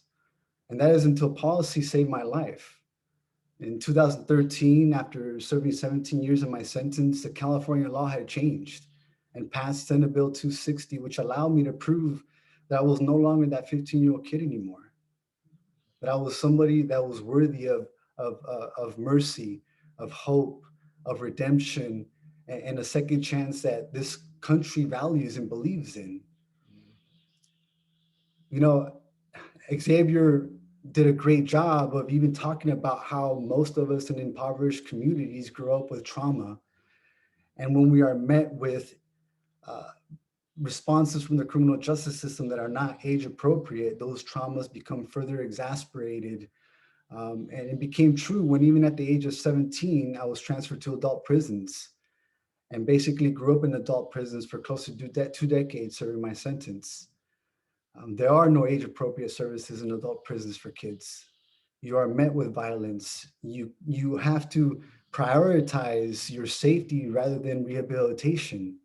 And that is until policy saved my life. In 2013, after serving 17 years of my sentence, the California law had changed and passed Senate Bill 260, which allowed me to prove that I was no longer that 15-year-old kid anymore, that I was somebody that was worthy of mercy, of hope, of redemption, and a second chance that this country values and believes in. Xavier did a great job of even talking about how most of us in impoverished communities grow up with trauma. And when we are met with responses from the criminal justice system that are not age appropriate, those traumas become further exacerbated. And it became true when even at the age of 17, I was transferred to adult prisons and basically grew up in adult prisons for close to 2 decades serving my sentence. There are no age-appropriate services in adult prisons for kids. You are met with violence. You have to prioritize your safety rather than rehabilitation.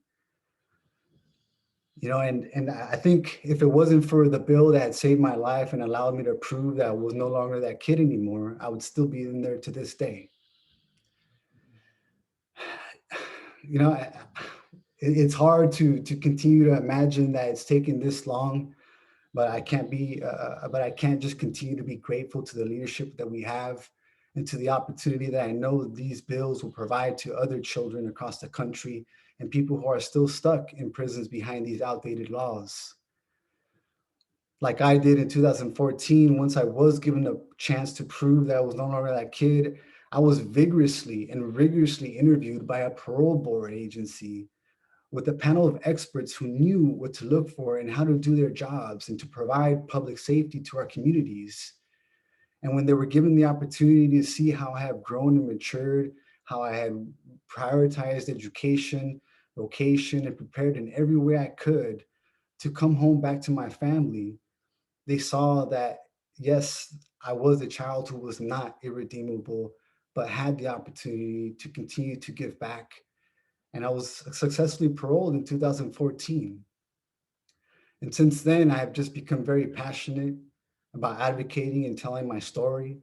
And I think if it wasn't for the bill that had saved my life and allowed me to prove that I was no longer that kid anymore, I would still be in there to this day. It's hard to continue to imagine that it's taken this long, but I can't just continue to be grateful to the leadership that we have and to the opportunity that I know these bills will provide to other children across the country and people who are still stuck in prisons behind these outdated laws. Like I did in 2014, once I was given a chance to prove that I was no longer that kid, I was vigorously and rigorously interviewed by a parole board agency with a panel of experts who knew what to look for and how to do their jobs and to provide public safety to our communities. And when they were given the opportunity to see how I have grown and matured, how I have prioritized education, vocation, and prepared in every way I could to come home back to my family, they saw that, yes, I was a child who was not irredeemable, but had the opportunity to continue to give back. And I was successfully paroled in 2014. And since then, I have just become very passionate about advocating and telling my story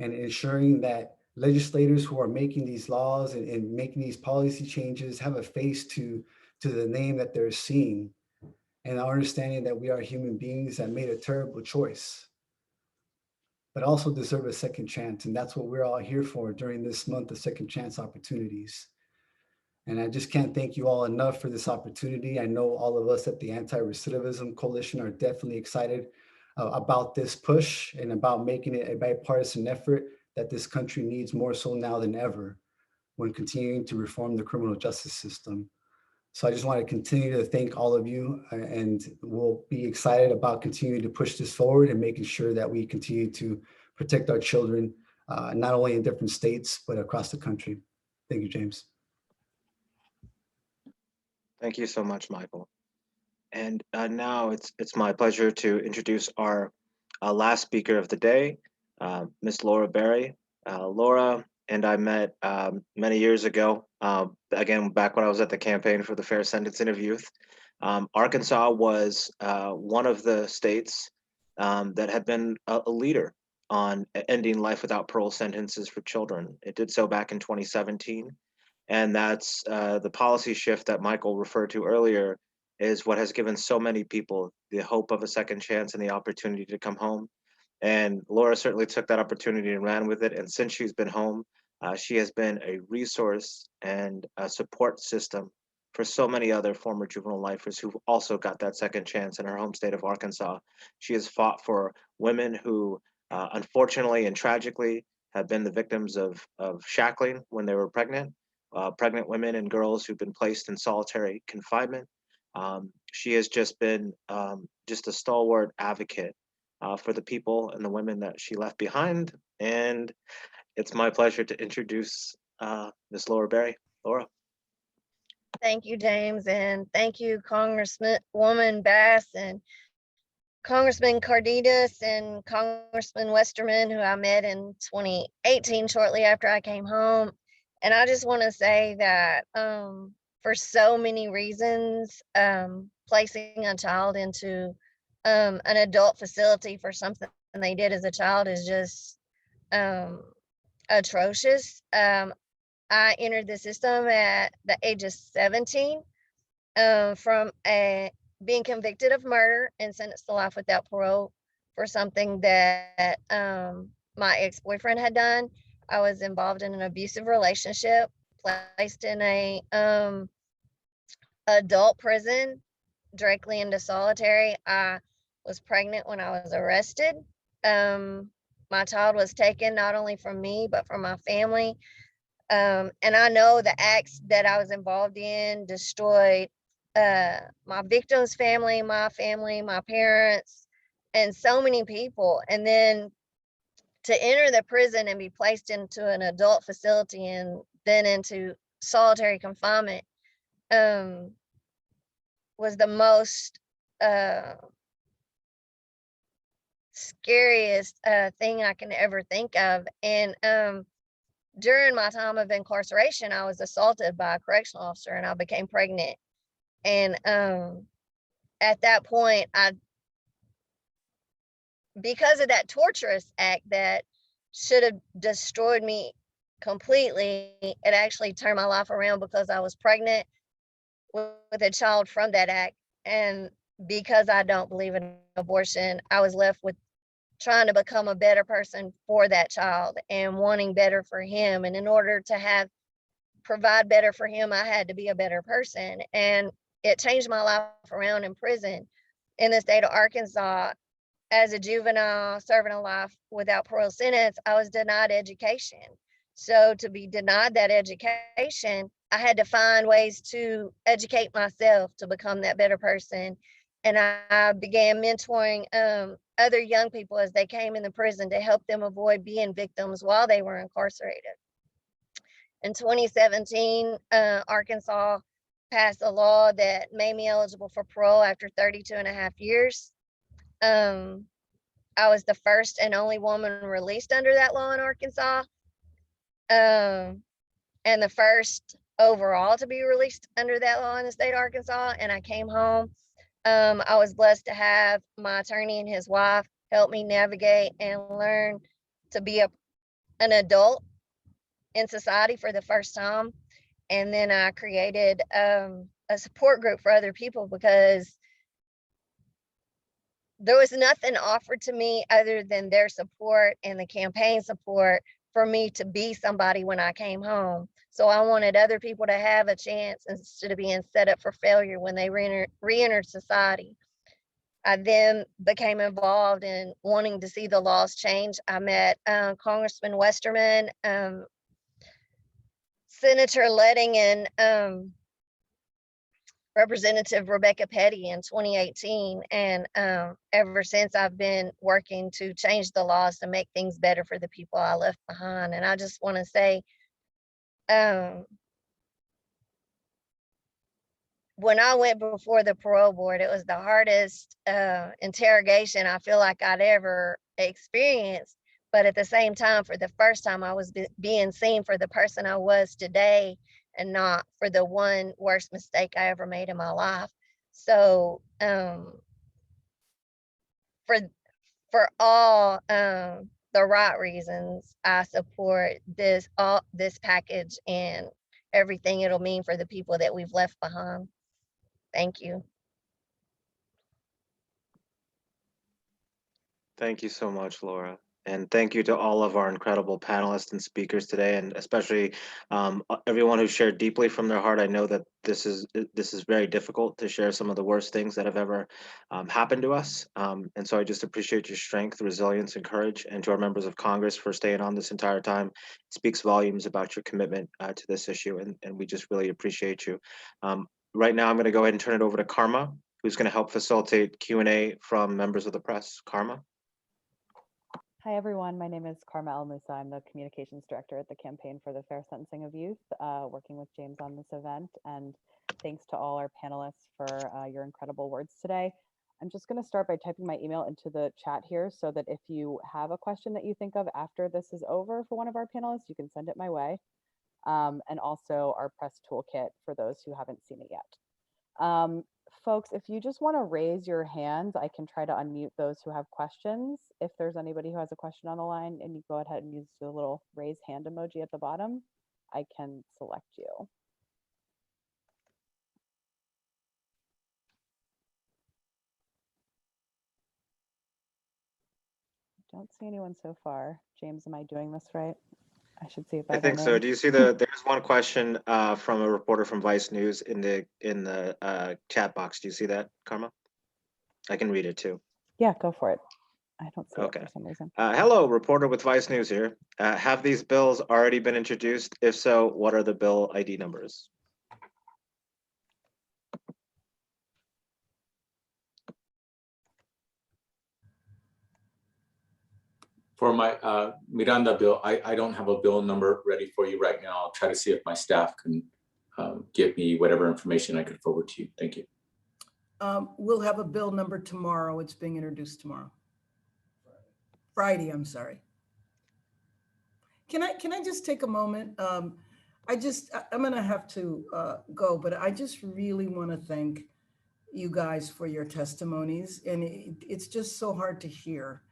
and ensuring that legislators who are making these laws and making these policy changes have a face to the name that they're seeing, and understanding that we are human beings that made a terrible choice, but also deserve a second chance. And that's what we're all here for during this month of second chance opportunities. And I just can't thank you all enough for this opportunity. I know all of us at the Anti-Recidivism Coalition are definitely excited about this push and about making it a bipartisan effort that this country needs more so now than ever when continuing to reform the criminal justice system. So I just want to continue to thank all of you, and we'll be excited about continuing to push this forward and making sure that we continue to protect our children, not only in different states, but across the country. Thank you, James. Thank you so much, Michael. And now it's my pleasure to introduce our last speaker of the day, Ms. Laura Berry. Laura and I met many years ago, again, back when I was at the campaign for the fair sentencing of youth. Arkansas was one of the states that had been a leader on ending life without parole sentences for children. It did so back in 2017. And that's the policy shift that Michael referred to earlier is what has given so many people the hope of a second chance and the opportunity to come home. And Laura certainly took that opportunity and ran with it. And since she's been home, she has been a resource and a support system for so many other former juvenile lifers who've also got that second chance in her home state of Arkansas. She has fought for women who, unfortunately and tragically, have been the victims of shackling when they were pregnant women and girls who've been placed in solitary confinement. She has just been just a stalwart advocate for the people and the women that she left behind. And it's my pleasure to introduce Ms. Laura Berry. Laura. Thank you, James, and thank you, Congresswoman Bass and Congressman Cárdenas and Congressman Westerman, who I met in 2018, shortly after I came home. And I just want to say that for so many reasons, placing a child into an adult facility for something they did as a child is just atrocious. I entered the system at the age of 17 from being convicted of murder and sentenced to life without parole for something that my ex-boyfriend had done. I was involved in an abusive relationship, placed in a adult prison, directly into solitary. I was pregnant when I was arrested. My child was taken not only from me, but from my family. And I know the acts that I was involved in destroyed my victim's family, my parents, and so many people. And then to enter the prison and be placed into an adult facility and then into solitary confinement was the most scariest thing I can ever think of. And during my time of incarceration, I was assaulted by a correctional officer and I became pregnant. And at that point, because of that torturous act that should have destroyed me completely, it actually turned my life around because I was pregnant with a child from that act. And because I don't believe in abortion, I was left with trying to become a better person for that child and wanting better for him. And in order to provide better for him, I had to be a better person. And it changed my life around in prison in the state of Arkansas. As a juvenile serving a life without parole sentence, I was denied education. So to be denied that education, I had to find ways to educate myself to become that better person. And I began mentoring other young people as they came in the prison to help them avoid being victims while they were incarcerated. In 2017, Arkansas passed a law that made me eligible for parole after 32.5 years. I was the first and only woman released under that law in Arkansas, and the first overall to be released under that law in the state of Arkansas. And I came home. I was blessed to have my attorney and his wife help me navigate and learn to be an adult in society for the first time. And then I created a support group for other people because there was nothing offered to me other than their support and the campaign support for me to be somebody when I came home. So I wanted other people to have a chance instead of being set up for failure when they re-entered society. I then became involved in wanting to see the laws change. I met Congressman Westerman, Senator Letting, and Representative Rebecca Petty in 2018. And ever since, I've been working to change the laws to make things better for the people I left behind. And I just want to say, when I went before the parole board, it was the hardest interrogation I feel like I'd ever experienced. But at the same time, for the first time, I was being seen for the person I was today and not for the one worst mistake I ever made in my life. So for all the right reasons, I support this package and everything it'll mean for the people that we've left behind. Thank you. Thank you so much, Laura. And thank you to all of our incredible panelists and speakers today, and especially everyone who shared deeply from their heart. I know that this is very difficult to share some of the worst things that have ever happened to us. And so I just appreciate your strength, resilience, and courage. And to our members of Congress for staying on this entire time. It speaks volumes about your commitment to this issue, and we just really appreciate you. Right now, I'm going to go ahead and turn it over to Karma, who's going to help facilitate Q&A from members of the press. Karma. Hi, everyone. My name is Karma El Musa. I'm the communications director at the Campaign for the Fair Sentencing of Youth, working with James on this event. And thanks to all our panelists for your incredible words today. I'm just going to start by typing my email into the chat here so that if you have a question that you think of after this is over for one of our panelists, you can send it my way. And also our press toolkit for those who haven't seen it yet. Folks, if you just want to raise your hands, I can try to unmute those who have questions. If there's anybody who has a question on the line and you go ahead and use the little raise hand emoji at the bottom, I can select you. Don't see anyone so far. James, am I doing this right? I should see if I think so. Do you see there's one question from a reporter from Vice News in the chat box. Do you see that, Karma? I can read it too. Yeah, go for it. I don't see Okay. it for some reason. Hello, reporter with Vice News here. Have these bills already been introduced? If so, what are the bill ID numbers? For my Miranda bill, I don't have a bill number ready for you right now. I'll try to see if my staff can give me whatever information I could forward to you. Thank you. We'll have a bill number tomorrow. It's being introduced tomorrow. Friday, I'm sorry. Can I just take a moment? I'm gonna have to go, but I just really want to thank you guys for your testimonies. And it's just so hard to hear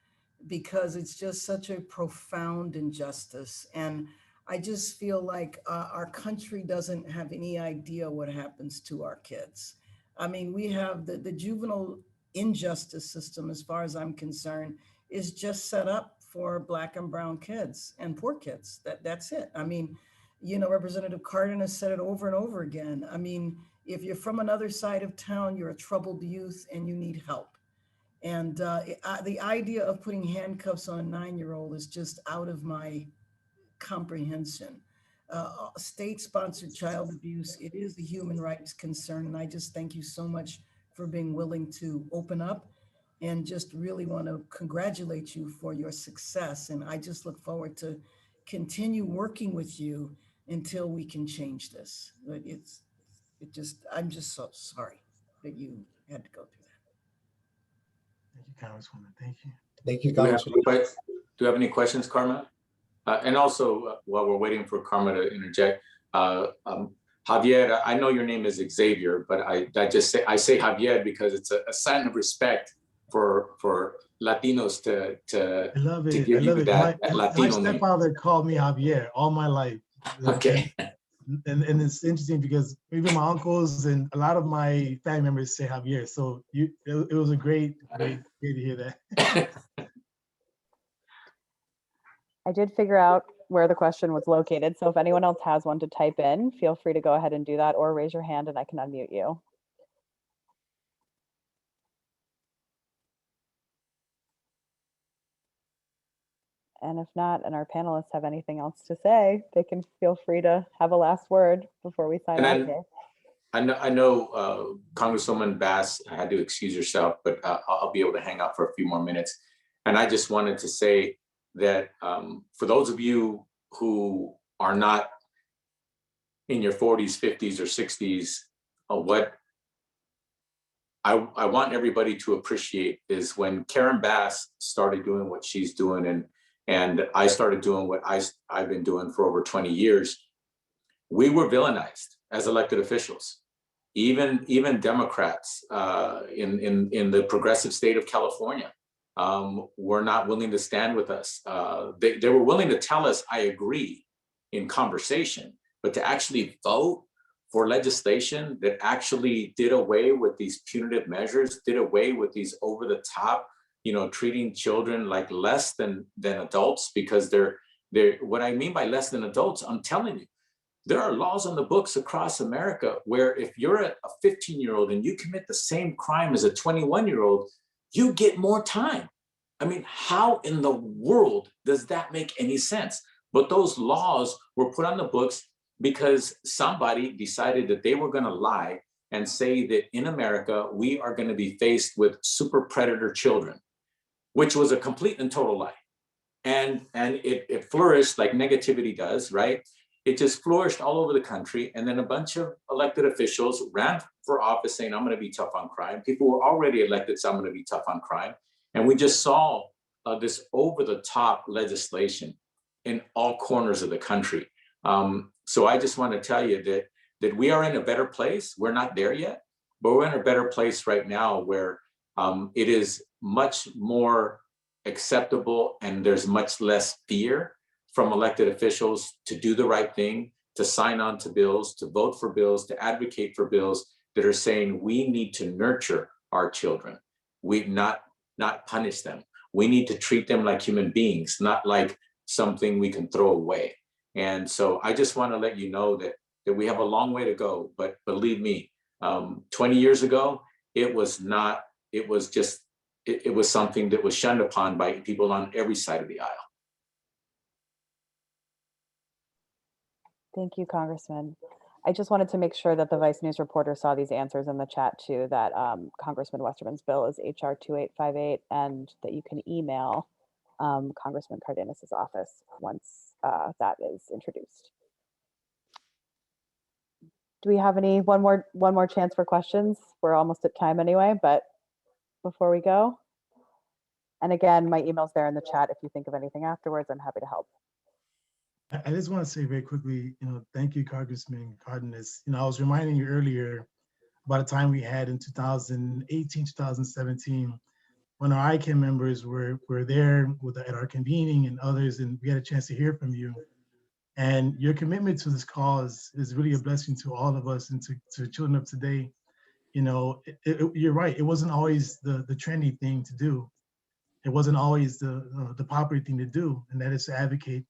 because it's just such a profound injustice. And I just feel like our country doesn't have any idea what happens to our kids. I mean, we have the juvenile injustice system, as far as I'm concerned, is just set up for Black and brown kids and poor kids. That's it. I mean, you know, Representative Cárdenas said it over and over again. I mean, if you're from another side of town, you're a troubled youth and you need help. And the idea of putting handcuffs on a 9-year-old is just out of my comprehension. State-sponsored child abuse, it is a human rights concern. And I just thank you so much for being willing to open up, and just really want to congratulate you for your success. And I just look forward to continue working with you until we can change this. But I'm just so sorry that you had to go through that. Thank you, Congresswoman. Thank you. Thank you, Congresswoman. Do you have any questions, Karma? And also, while we're waiting for Karma to interject, Javier, I know your name is Xavier, but I say Javier because it's a sign of respect for Latinos to I love it. give I love you it. that My Latino name. stepfather called me Javier all my life. Okay. And it's interesting because even my uncles and a lot of my family members say Javier. So it was a great to hear that. I did figure out where the question was located. So if anyone else has one to type in, feel free to go ahead and do that or raise your hand and I can unmute you. And if not, and our panelists have anything else to say, they can feel free to have a last word before we sign off here. I know Congresswoman Bass had to excuse herself, but I'll be able to hang out for a few more minutes. And I just wanted to say that for those of you who are not in your 40s, 50s, or 60s, what I want everybody to appreciate is when Karen Bass started doing what she's doing, and I started doing what I've been doing for over 20 years, we were villainized as elected officials. Even Democrats in the progressive state of California were not willing to stand with us. They were willing to tell us, I agree, in conversation, but to actually vote for legislation that actually did away with these punitive measures, did away with these over the top, treating children like less than adults, because they're what I mean by less than adults, I'm telling you, there are laws on the books across America where if you're a 15-year-old and you commit the same crime as a 21-year-old, you get more time. I mean, how in the world does that make any sense? But those laws were put on the books because somebody decided that they were going to lie and say that in America, we are going to be faced with super predator children, which was a complete and total lie. And it flourished like negativity does, right? It just flourished all over the country. And then a bunch of elected officials ran for office saying, I'm going to be tough on crime. People were already elected, so I'm going to be tough on crime. And we just saw this over-the-top legislation in all corners of the country. So I just want to tell you that we are in a better place. We're not there yet, but we're in a better place right now where it is much more acceptable and there's much less fear from elected officials to do the right thing, to sign on to bills, to vote for bills, to advocate for bills that are saying we need to nurture our children. We not punish them. We need to treat them like human beings, not like something we can throw away. And so I just want to let you know that we have a long way to go, but believe me, 20 years ago, it was something that was shunned upon by people on every side of the aisle. Thank you, Congressman. I just wanted to make sure that the Vice News reporter saw these answers in the chat too, that Congressman Westerman's bill is HR 2858, and that you can email Congressman Cárdenas' office once that is introduced. Do we have one more chance for questions? We're almost at time anyway, but before we go, and again, my email's there in the chat. If you think of anything afterwards, I'm happy to help. I just want to say very quickly, thank you, Congressman Cárdenas. I was reminding you earlier about a time we had in 2018, 2017, when our ICANN members were there at our convening and others, and we had a chance to hear from you. And your commitment to this cause is really a blessing to all of us and to children of today. You're right. It wasn't always the trendy thing to do. It wasn't always the popular thing to do, and that is to advocate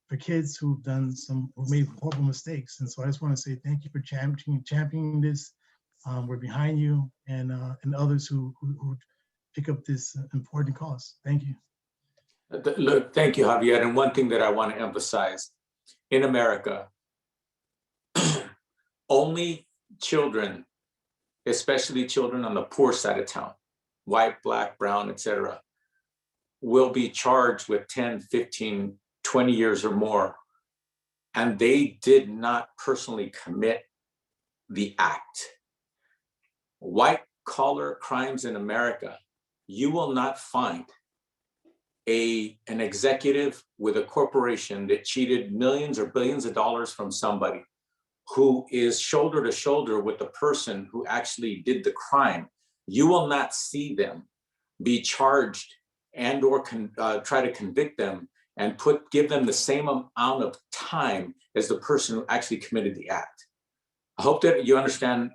for kids who've made horrible mistakes. And so I just want to say thank you for championing this. We're behind you and others who pick up this important cause. Thank you. Look, thank you, Javier. And one thing that I want to emphasize, in America, only children, especially children on the poor side of town, white, black, brown, etc., will be charged with 10, 15, 20 years or more, and they did not personally commit the act. White collar crimes in America, you will not find an executive with a corporation that cheated millions or billions of dollars from somebody who is shoulder to shoulder with the person who actually did the crime. You will not see them be charged and or try to convict them and give them the same amount of time as the person who actually committed the act. I hope that you understand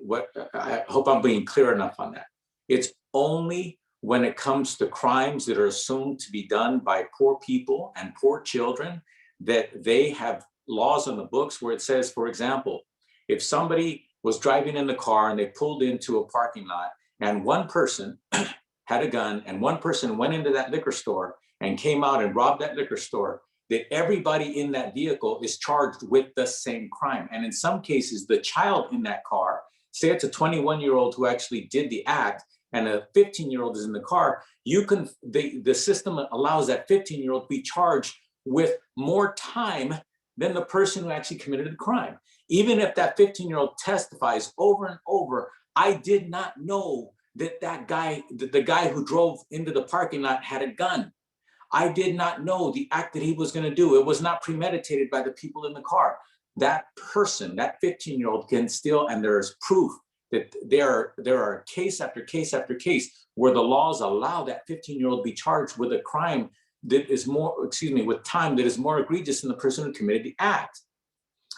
I hope I'm being clear enough on that. It's only when it comes to crimes that are assumed to be done by poor people and poor children that they have laws on the books where it says, for example, if somebody was driving in the car and they pulled into a parking lot and one person had a gun and one person went into that liquor store and came out and robbed that liquor store, that everybody in that vehicle is charged with the same crime. And in some cases, the child in that car, say it's a 21-year-old who actually did the act and a 15-year-old is in the car, the system allows that 15-year-old to be charged with more time than the person who actually committed the crime. Even if that 15-year-old testifies over and over, I did not know that the guy who drove into the parking lot had a gun. I did not know the act that he was going to do. It was not premeditated by the people in the car. That person, that 15-year-old can still, and there's proof that there are case after case after case where the laws allow that 15-year-old to be charged with a crime that is with time that is more egregious than the person who committed the act.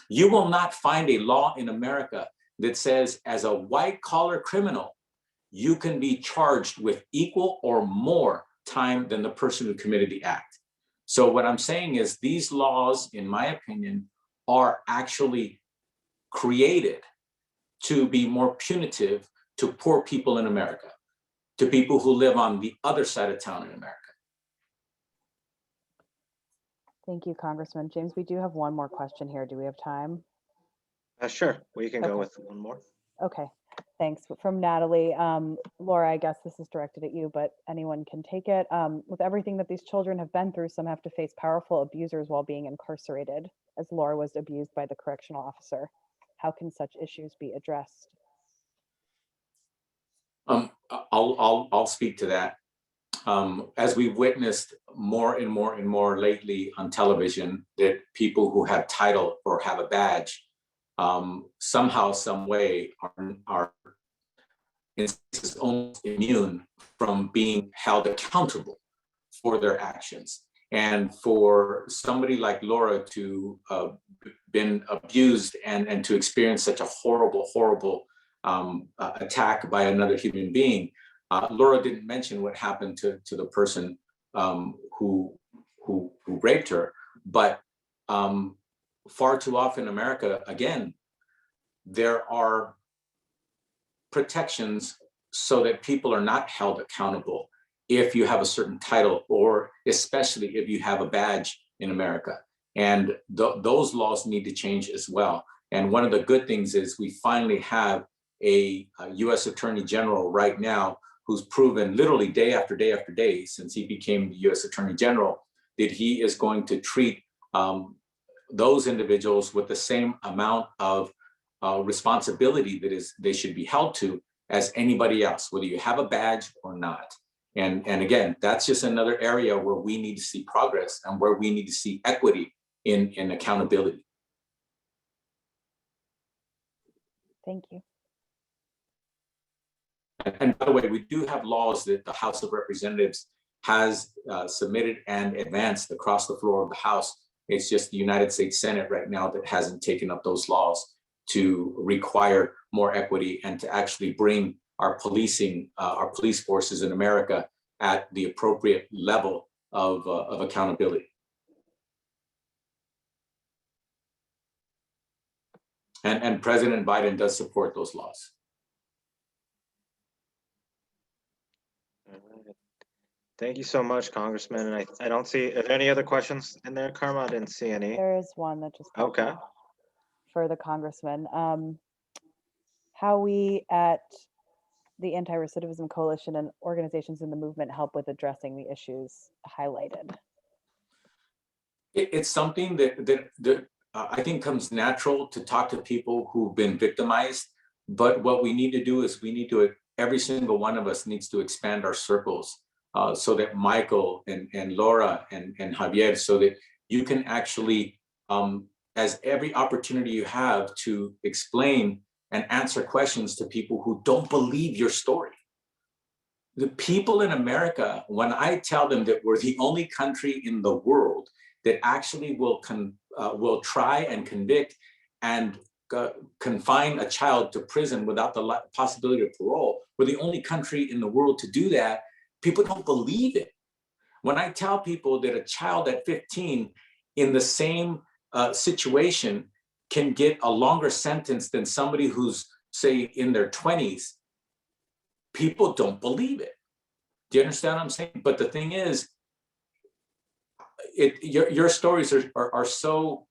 You will not find a law in America that says as a white collar criminal, you can be charged with equal or more time than the person who committed the act. So what I'm saying is these laws, in my opinion, are actually created to be more punitive to poor people in America, to people who live on the other side of town in America. Thank you, Congressman. James, we do have one more question here. Do we have time? Sure, we can go Okay. with one more. Okay, thanks. From Natalie. Laura, I guess this is directed at you, but anyone can take it. With everything that these children have been through, some have to face powerful abusers while being incarcerated, as Laura was abused by the correctional officer. How can such issues be addressed? I'll speak to that. As we've witnessed more and more and more lately on television, that people who have title or have a badge somehow, some way are almost immune from being held accountable for their actions. And for somebody like Laura to been abused and to experience such a horrible attack by another human being, Laura didn't mention what happened to the person who raped her, but far too often in America, again, there are protections so that people are not held accountable if you have a certain title, or especially if you have a badge in America. And those laws need to change as well. And one of the good things is we finally have a US Attorney General right now who's proven literally day after day after day since he became the US Attorney General that he is going to treat those individuals with the same amount of responsibility that they should be held to as anybody else, whether you have a badge or not. And again, that's just another area where we need to see progress and where we need to see equity in accountability. Thank you. And by the way, we do have laws that the House of Representatives has submitted and advanced across the floor of the House. It's just the United States Senate right now that hasn't taken up those laws to require more equity and to actually bring our policing, our police forces in America at the appropriate level of accountability. And President Biden does support those laws. Thank you so much, Congressman. And I don't see, are there any other questions in there, Karma? I didn't see any. There is one that just popped Okay. up for the Congressman. How we at the Anti-Recidivism Coalition and organizations in the movement help with addressing the issues highlighted? It's something that I think comes natural to talk to people who've been victimized. But what we need to do is every single one of us needs to expand our circles so that Michael and Laura and Javier, so that you can actually, as every opportunity you have to explain and answer questions to people who don't believe your story. The people in America, when I tell them that we're the only country in the world that actually will try and convict and confine a child to prison without the possibility of parole. We're the only country in the world to do that. People don't believe it. When I tell people that a child at 15 in the same situation can get a longer sentence than somebody who's, say, in their 20s, people don't believe it. Do you understand what I'm saying? But the thing is, your stories are so,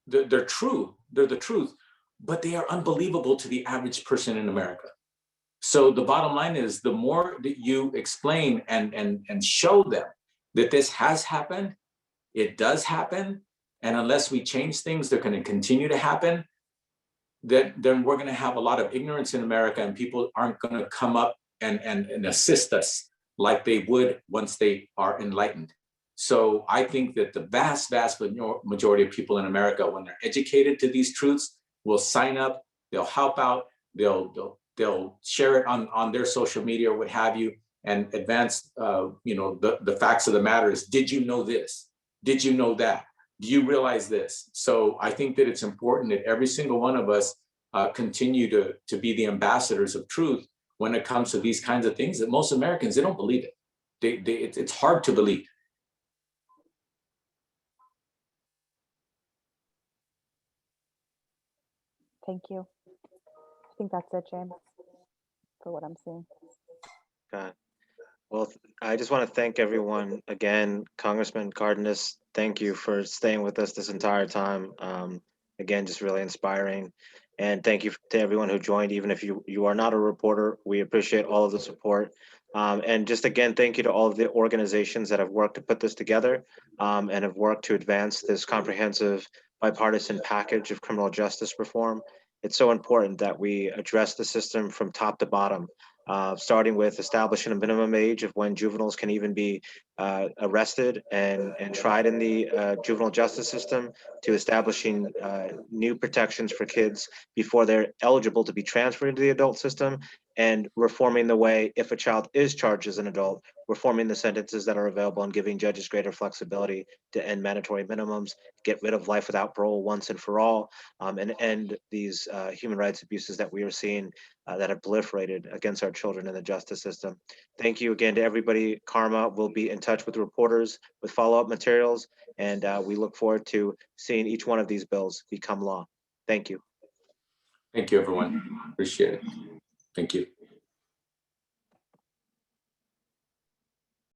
they're true, they're the truth, but they are unbelievable to the average person in America. So the bottom line is, the more that you explain and show them that this has happened, it does happen, and unless we change things, they're going to continue to happen, then we're going to have a lot of ignorance in America, and people aren't going to come up and assist us like they would once they are enlightened. So I think that the vast majority of people in America, when they're educated to these truths, will sign up, they'll help out, they'll share it on their social media or what have you, and advance the facts of the matter is, did you know this? Did you know that? Do you realize this? So I think that it's important that every single one of us continue to be the ambassadors of truth when it comes to these kinds of things that most Americans, they don't believe it. It's hard to believe. Thank you. I think that's it, James, for what I'm seeing. Okay. Well, I just want to thank everyone again. Congressman Cárdenas, thank you for staying with us this entire time. Again, just really inspiring. And thank you to everyone who joined, even if you are not a reporter. We appreciate all of the support. And just again, thank you to all of the organizations that have worked to put this together and have worked to advance this comprehensive bipartisan package of criminal justice reform. It's so important that we address the system from top to bottom. Starting with establishing a minimum age of when juveniles can even be arrested and tried in the juvenile justice system, to establishing new protections for kids before they're eligible to be transferred into the adult system, and reforming the way, if a child is charged as an adult, reforming the sentences that are available and giving judges greater flexibility to end mandatory minimums, get rid of life without parole once and for all, and end these human rights abuses that we are seeing that have proliferated against our children in the justice system. Thank you again to everybody. Karma will be in touch with reporters with follow-up materials, and we look forward to seeing each one of these bills become law. Thank you. Thank you, everyone. Appreciate it. Thank you.